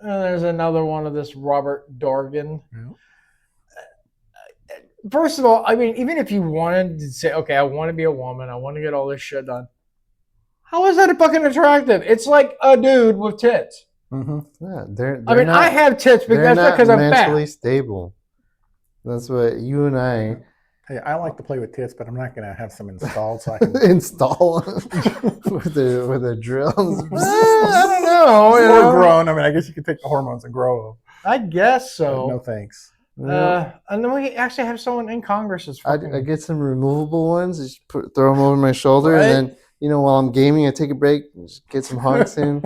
And there's another one of this Robert Dorgan. Yeah. First of all, I mean, even if you wanted to say, okay, I want to be a woman, I want to get all this shit done. How is that fucking attractive? It's like a dude with tits. Yeah, they're I mean, not, I have tits, but they're that's not because I'm mentally fat. stable. That's what you and I Hey, I like to play with tits, but I'm not going to have some installed so I can install with a drill. I don't know. You Or know? grown. I mean, I guess you could take the hormones and grow them. I guess so. No thanks. And then we actually have someone in Congress that's fucking... I get some removable ones, just throw them over my shoulder, Right. and then while I'm gaming, I take a break, just get some honks in.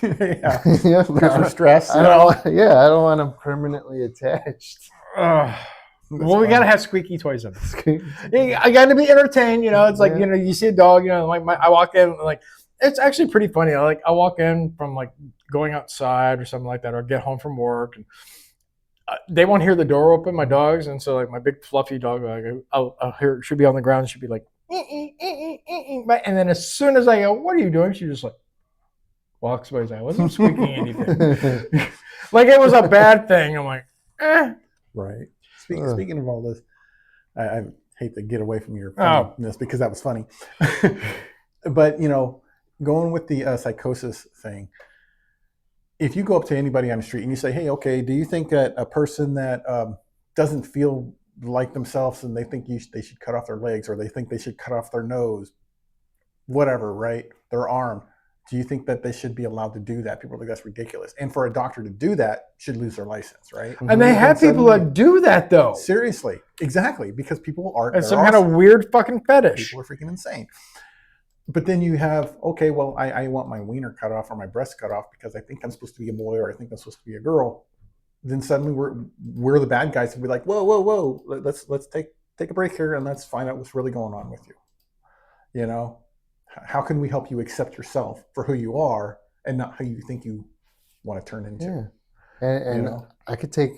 Yeah, Yeah, good for stress. I don't want them permanently attached. Well, we gotta have squeaky toys in. I gotta be entertained, It's like you see a dog, like I walk in, like it's actually pretty funny. I walk in from like going outside or something like that, or get home from work, and they won't hear the door open, my dogs, and so like my big fluffy dog, like I'll hear should be on the ground, should be like, and then as soon as I go, what are you doing? She just like walks away. I wasn't squeaking anything. Like it was a bad thing. I'm like, Right. Speaking of all this, I hate to get away from your funniness because that was funny. But, going with the psychosis thing, if you go up to anybody on the street and you say, hey, okay, do you think that a person that doesn't feel like themselves and they think they should cut off their legs or they think they should cut off their nose, whatever, right, their arm, do you think that they should be allowed to do that? People are like, that's ridiculous. And for a doctor to do that, should lose their license, right? And they have people that do that, though. Seriously. Exactly. Because people are... It's some kind of weird fucking fetish. People are freaking insane. But then you have, okay, well, I want my wiener cut off or my breast cut off because I think I'm supposed to be a boy or I think I'm supposed to be a girl. Then suddenly we're the bad guys and be like, whoa. Let's take a break here and let's find out what's really going on with you. How can we help you accept yourself for who you are and not how you think you want to turn into? Yeah. And I could take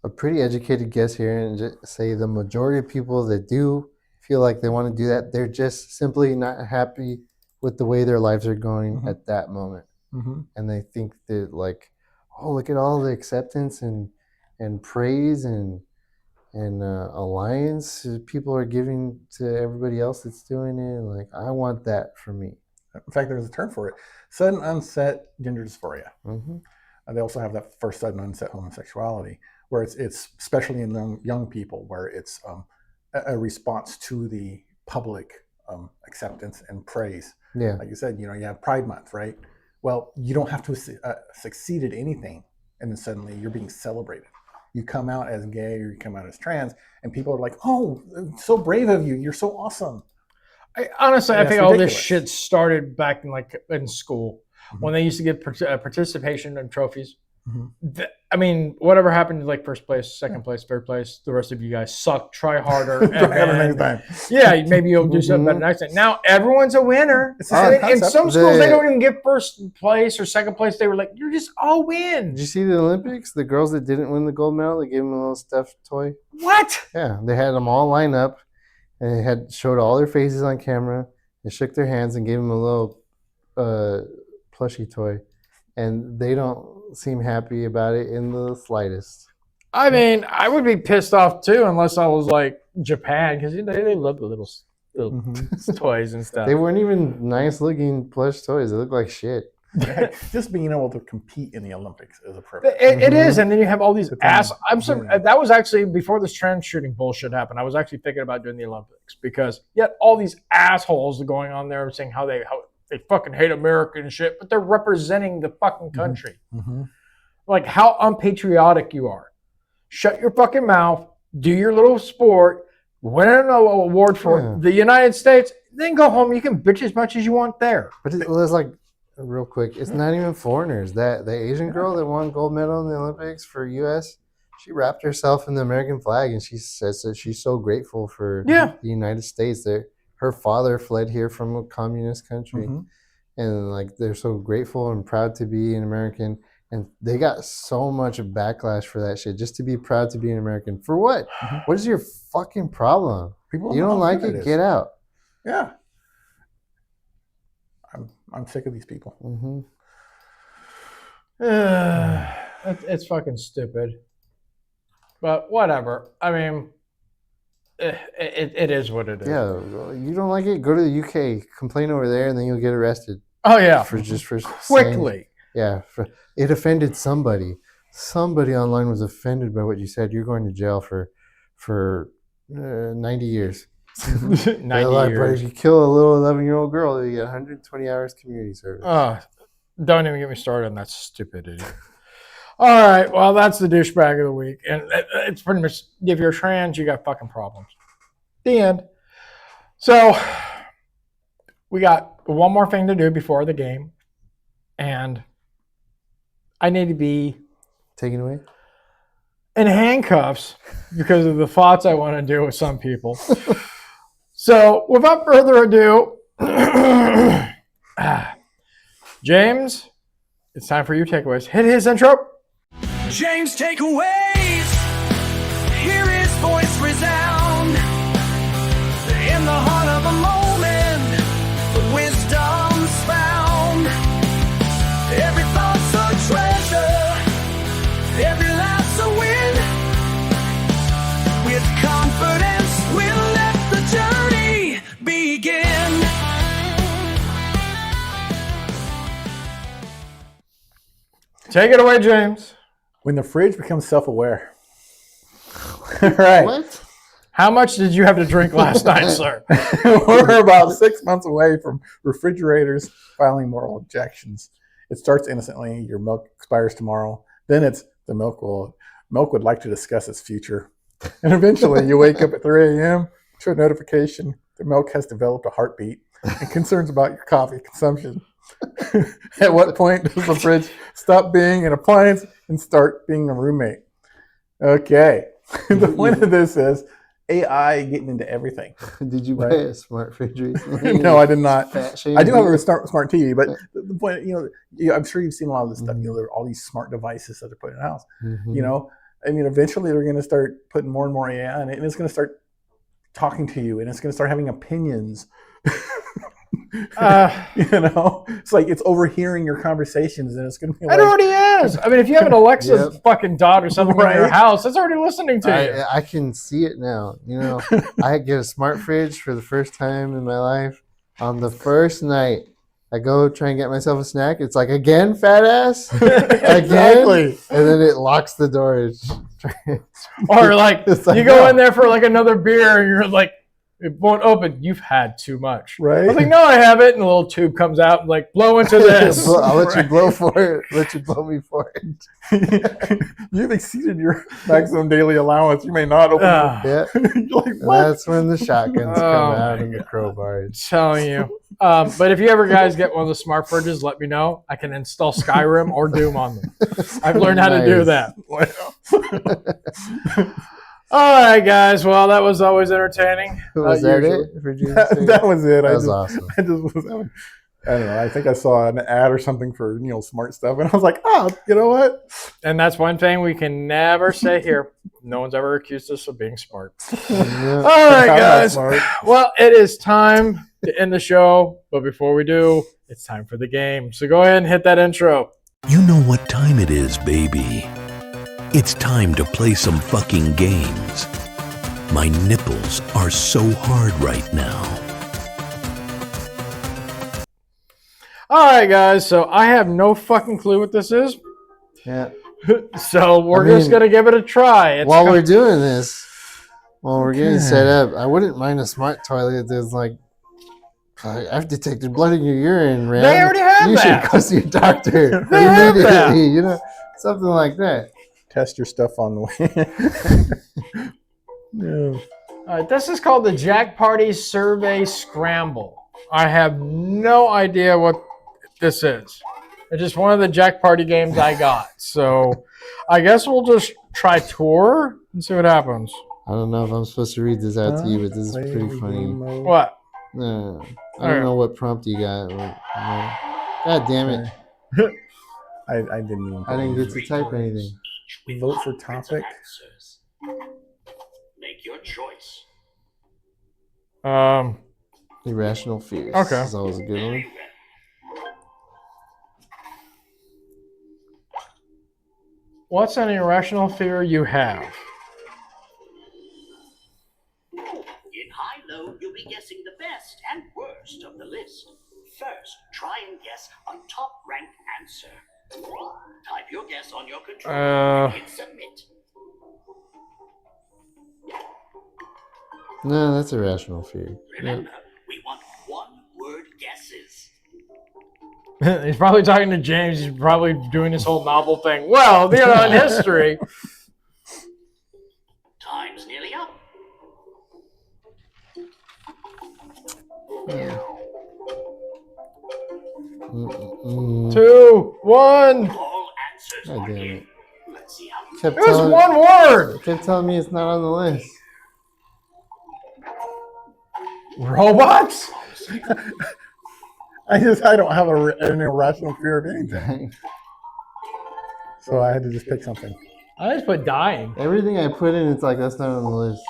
a pretty educated guess here and just say the majority of people that do feel like they want to do that, they're just simply not happy with the way their lives are going at that moment. And they think that like, oh, look at all the acceptance and praise and alliance people are giving to everybody else that's doing it. Like, I want that for me. In fact, there's a term for it: sudden onset gender dysphoria. They also have that first sudden onset homosexuality, where it's especially in young people, where it's a response to the public acceptance and praise. Yeah, like you said, you have Pride Month, right? Well, you don't have to succeed at anything, and then suddenly you're being celebrated. You come out as gay or you come out as trans, and people are like, "Oh, so brave of you! You're so awesome." Honestly, I think ridiculous. all this shit started back in school when they used to give participation and trophies. I mean, whatever happened to like first place, second place, third place, the rest of you guys suck. Try harder. Next time. Yeah, maybe you'll do something better next time. Now everyone's a winner. In some schools, they don't even get first place or second place. They were like, "You're just all win." Did you see the Olympics? The girls that didn't win the gold medal, they gave them a little stuffed toy. What? Yeah, they had them all lined up, and they had showed all their faces on camera. They shook their hands and gave them a little plushie toy, and they don't seem happy about it in the slightest. I mean, I would be pissed off too, unless I was like Japan, because they love the little toys and stuff. They weren't even nice looking plush toys. They look like shit. Just being able to compete in the Olympics is a privilege. It is, and then you have all these ass. That was actually before this trans shooting bullshit happened. I was actually thinking about doing the Olympics because yet all these assholes are going on there saying how they fucking hate America and shit, but they're representing the fucking country. Like how unpatriotic you are. Shut your fucking mouth. do your little sport, win an award for the United States, then go home. You can bitch as much as you want there. But it was like, real quick, it's not even foreigners. That the Asian girl that won gold medal in the Olympics for U.S., she wrapped herself in the American flag, and she says that she's so grateful for the United States. That her father fled here from a communist country, and like they're so grateful and proud to be an American. And they got so much backlash for that shit. Just to be proud to be an American. For what? What is your fucking problem? People You don't like it? Get out. Yeah. I'm sick of these people. It's fucking stupid. But whatever. I mean, it is what it is. Yeah. You don't like it? Go to the UK. Complain over there, and then you'll get arrested. Oh, yeah. For quickly. Saying, yeah. It offended somebody. Somebody online was offended by what you said. You're going to jail for 90 years. 90 years. But if you kill a little 11-year-old girl, you get 120 hours community service. Don't even get me started on that stupidity. All right, well, that's the douchebag of the week. And it's pretty much, if you're trans, you got fucking problems. The end. So, we got one more thing to do before the game. And I need to be taken away in handcuffs because of the thoughts I want to do with some people. So, without further ado, James, it's time for your takeaways. Hit his intro. James takeaways. Hear his voice resound in the heart of a moment. Wisdom's found. Every thought's a treasure. Every life's a win. With confidence, we'll let the journey begin. Take it away, James. When the fridge becomes self-aware. All right. What? How much did you have to drink last night, sir? We're about 6 months away from refrigerators filing moral objections. It starts innocently. Your milk expires tomorrow. Then it's the milk would like to discuss its future. And eventually you wake up at 3 a.m. to a notification the milk has developed a heartbeat and concerns about your coffee consumption. At what point does the fridge stop being an appliance and start being a roommate? Okay. The point of this is AI getting into everything. Did you buy a smart fridge recently? No, I did not. Fat-shaming I do have you? a smart TV, but the point, I'm sure you've seen a lot of this stuff. There are all these smart devices that are put in the house. Eventually they're going to start putting more and more AI in it, and it's going to start talking to you, and it's going to start having opinions. It's like it's overhearing your conversations, and it's going to be like, It already is. I mean, if you have an Alexa fucking dot or something in your house, it's already listening to you. I can see it now. I get a smart fridge for the first time in my life. On the first night, I go try and get myself a snack. It's like, again, fat ass? Again? And then it locks the door. Or like, you go in there for like another beer, and you're like, it won't open. You've had too much. Right? I was like, no, I haven't. And the little tube comes out and like, blow into this. I'll let you blow for it. Let you blow me for it. You've exceeded your maximum daily allowance. You may not open it. Yeah. You're like, what? That's when the shotguns come out and the crowbars. I'm telling you. But if you ever guys get one of the smart fridges, let me know. I can install Skyrim or Doom on them. I've learned how to do that. All right, guys. Well, that was always entertaining. Was that it? That was it. That was awesome. I don't know. I think I saw an ad or something for smart stuff, and I was like, oh, you know what? And that's one thing we can never say here. No one's ever accused us of being smart. Yeah. All right, guys. Well, it is time to end the show. But before we do, it's time for the game. So go ahead and hit that intro. You know what time it is, baby. It's time to play some fucking games. My nipples are so hard right now. All right, guys. So I have no fucking clue what this is. Yeah. So we're just going to give it a try. While we're doing this, while we're getting set up, I wouldn't mind a smart toilet that's like, I've detected blood in your urine, Ram. They already have you that. You should go see a doctor They have that. something like that. Test your stuff on the way. No. All right, this is called the Jack Party Survey Scramble. I have no idea what this is. It's just one of the Jack Party games I got. So I guess we'll just try tour and see what happens. I don't know if I'm supposed to read this out to you, but this is pretty funny. What? No, I don't know what prompt you got. God damn it. I didn't even. I didn't get to type anything. Vote for topic. Make your choice. Irrational fears. Okay. This is always a good one. What's an irrational fear you have? In high-low, you'll be guessing the best and worst of the list. First, try and guess a top-ranked answer. Type your guess on your controller and hit submit. No, that's irrational fear. Remember, we want one-word guesses. He's probably talking to James. He's probably doing this whole novel thing. Well, you know, in history. Time's nearly up. Two, one. All answers God are damn in. it. Let's see how you Kept It was telling- one word. Kept telling me it's not on the list. Robots? I don't have an irrational fear of anything. So I had to just pick something. I just put dying. Everything I put in, it's like that's not on the list.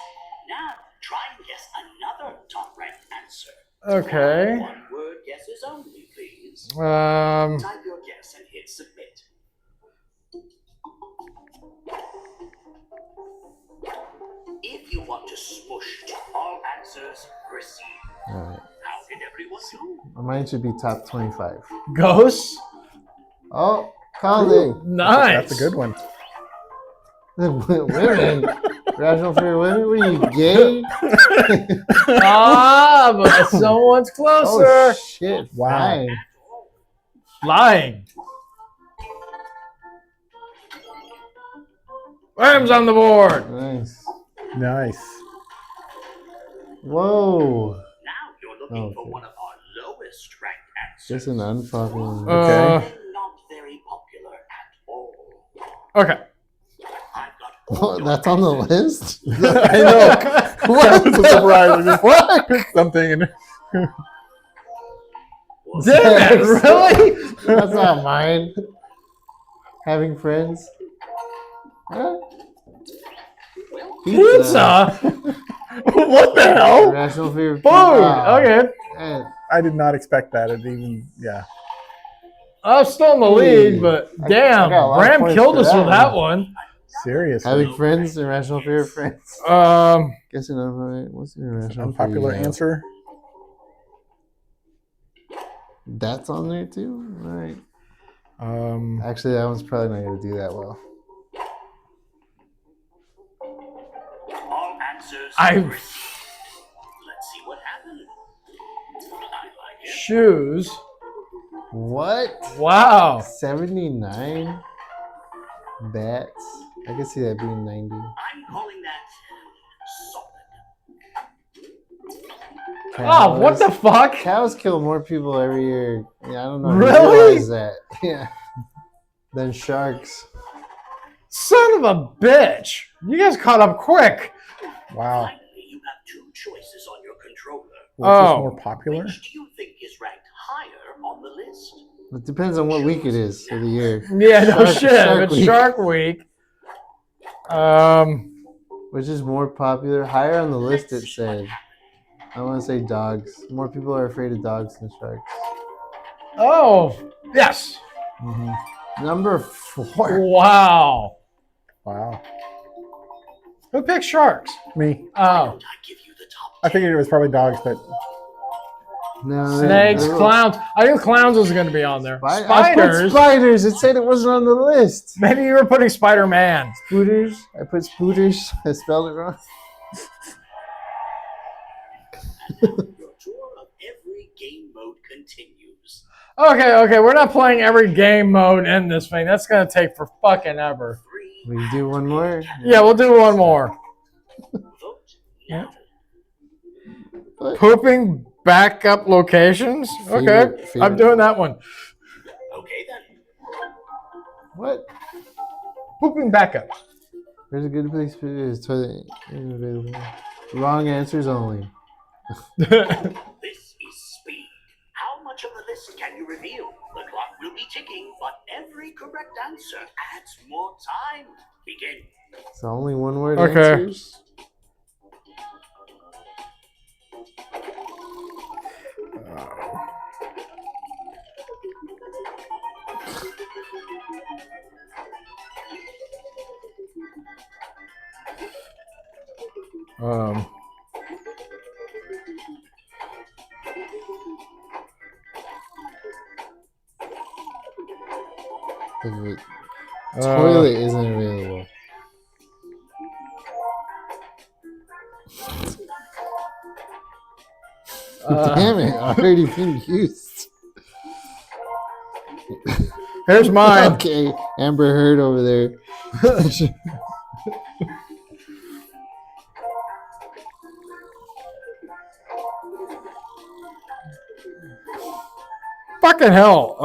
Now, try and guess another top-ranked answer. Okay. One-word guesses only, please. Type your guess and hit submit. If you want to smush to all answers, proceed. All right. How did everyone do? Mine should be top 25. Ghosts? Oh, called it. Nice. That's a good one. Women. Rational fear of women? What are you, gay? Ah, but someone's closer. Oh, shit. Wow. Fine. Flying. Rams on the board. Nice. Nice. Whoa. Now you're looking for one of our lowest ranked answers. Just an unpopular. Okay. Not very popular at all. Okay. What? That's on the list? I know. That was a surprise. I just picked something. And Damn it, really? That's not mine. Having friends. Huh? Pizza? What the hell? Rational fear of Food. pizza. Okay. Man, I did not expect that. It even, yeah. I'm still in the lead, but I damn, got a lot of Bram points killed for us that with that one. Seriously. having friends, irrational fear of friends. Guessing what's the irrational Unpopular fear you have? answer. That's on there too? All right. Actually, that one's probably not going to do that well. All answers. I Let's see what happened. I like it. shoes. What? Wow. 79 bats. I can see that being 90. I'm calling that solid. Oh, what the fuck? Cows kill more people every year. Yeah, I don't know. Really? If you realize that. Yeah. Than sharks. Son of a bitch. You guys caught up quick. Wow. Finally, you have two choices on your controller. Which is more popular? Which do you think is ranked higher on the list? It depends on what week it is of the year. Yeah, no shit. Shark It's Week. Shark Week. Which is more popular? Higher on the list, it said. I want to say dogs. More people are afraid of dogs than sharks. Oh, yes. Number 4. Wow. Wow. Who picked sharks? Me. Oh. I figured it was probably dogs, but No, Snakes, clowns. I knew clowns was going to be on there. I put Spiders. spiders. It said it wasn't on the list. Maybe you were putting Spider-Man. Spooters. I put spooters. I spelled it wrong. Your tour of every game mode continues. Okay. We're not playing every game mode in this thing. That's going to take for fucking ever. We do one more. Yeah, we'll do one more. Vote Pooping backup locations? Okay, I'm doing that one. Okay then. What? Pooping backup. There's a good place for this toilet available. Wrong answers only. This is speed. How much of the list can you reveal? The clock will be ticking, but every correct answer adds more time. Begin. It's only one word Okay. answers. The toilet isn't available. Damn it, already been used. Here's mine. Okay, Amber Heard over there. Fucking hell.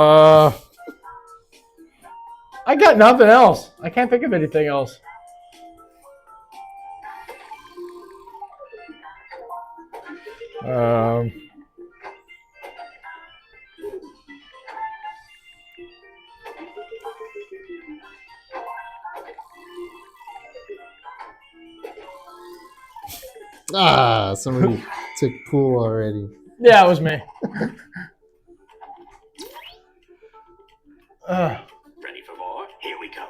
I got nothing else. I can't think of anything else. Somebody took pool already. Yeah, it was me. Ready for more? Here we go.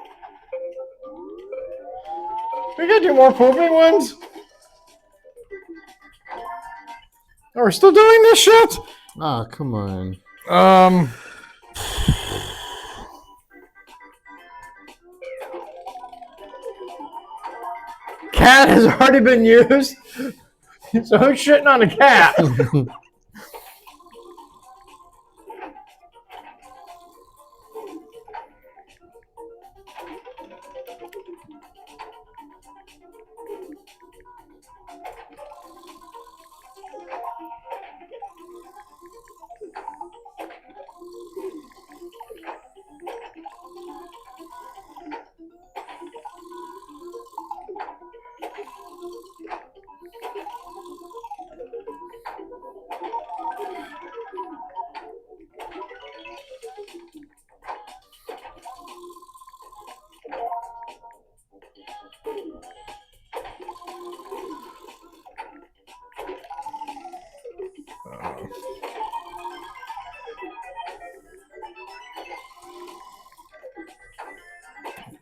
We gotta do more pooping ones? Oh, we're still doing this shit? Oh, come on. Cat has already been used. So who's shitting on a cat?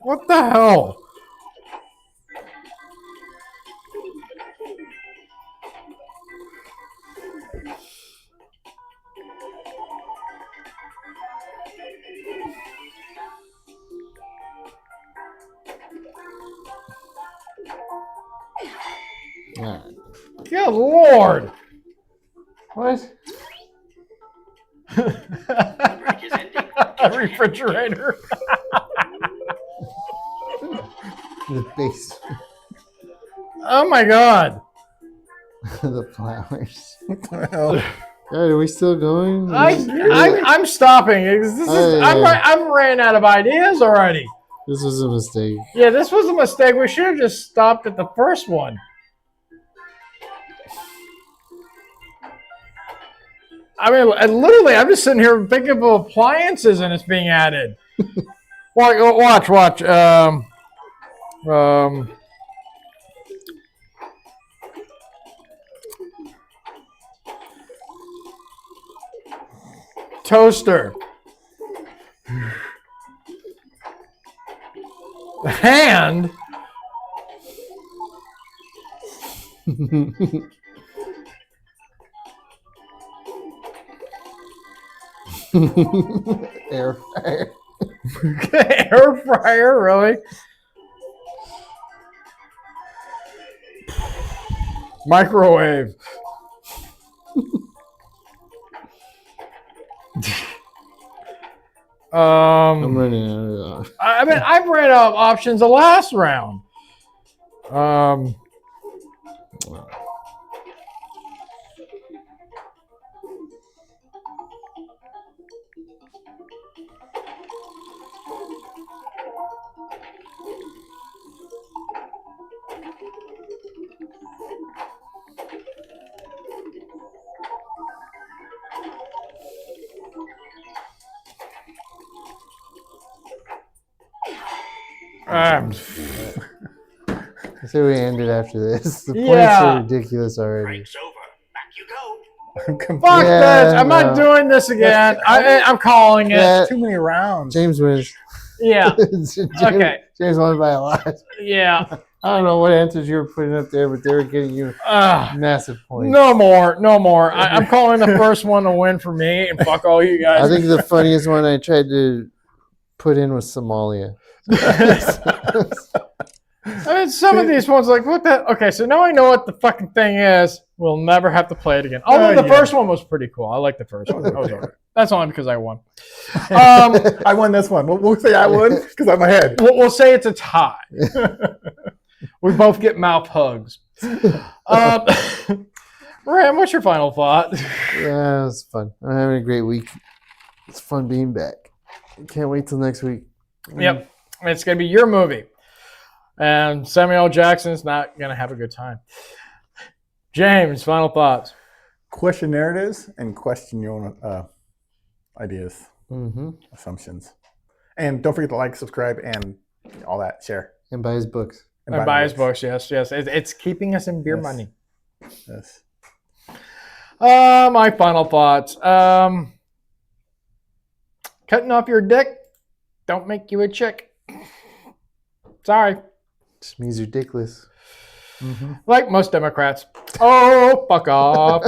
What the hell? Good Lord. What? A refrigerator. The base. Oh my God. The flowers. God, are we still going? I'm stopping. I'm ran out of ideas already. This was a mistake. Yeah, this was a mistake. We should have just stopped at the first one. I mean, literally, I'm just sitting here thinking of appliances and it's being added. Watch. Toaster. Hand. Air fryer. Air fryer, really? Microwave. I'm running out of I mean, I've ran out of options the last round. I say we end it after this. The points Yeah. are ridiculous already. Fuck this! I'm not doing this again. I'm calling it. Yeah. Too many rounds. James wins. Yeah. Okay. James won by a lot. Yeah. I don't know what answers you were putting up there, but they were getting you massive points. No more. I'm calling the first one a win for me, and fuck all you guys. I think the funniest one I tried to put in was Somalia. I mean, some of these ones, like, what the? Okay, so now I know what the fucking thing is. We'll never have to play it again. Although the first one was pretty cool. I like the first one. That was okay. That's only because I won. I won this one. We'll say I won because I'm ahead. We'll say it's a tie. We both get mouth hugs. Ram, what's your final thought? Yeah, it was fun. I'm having a great week. It's fun being back. Can't wait till next week. Yep. It's going to be your movie. And Samuel Jackson's not going to have a good time. James, final thoughts. Question narratives and question your own ideas, assumptions. And don't forget to like, subscribe, and all that. Share. And buy his books. And buy his books, yes. It's keeping us in beer money. Yes. My final thoughts. Cutting off your dick don't make you a chick. Sorry. Just means you're dickless. Like most Democrats. Oh, fuck off.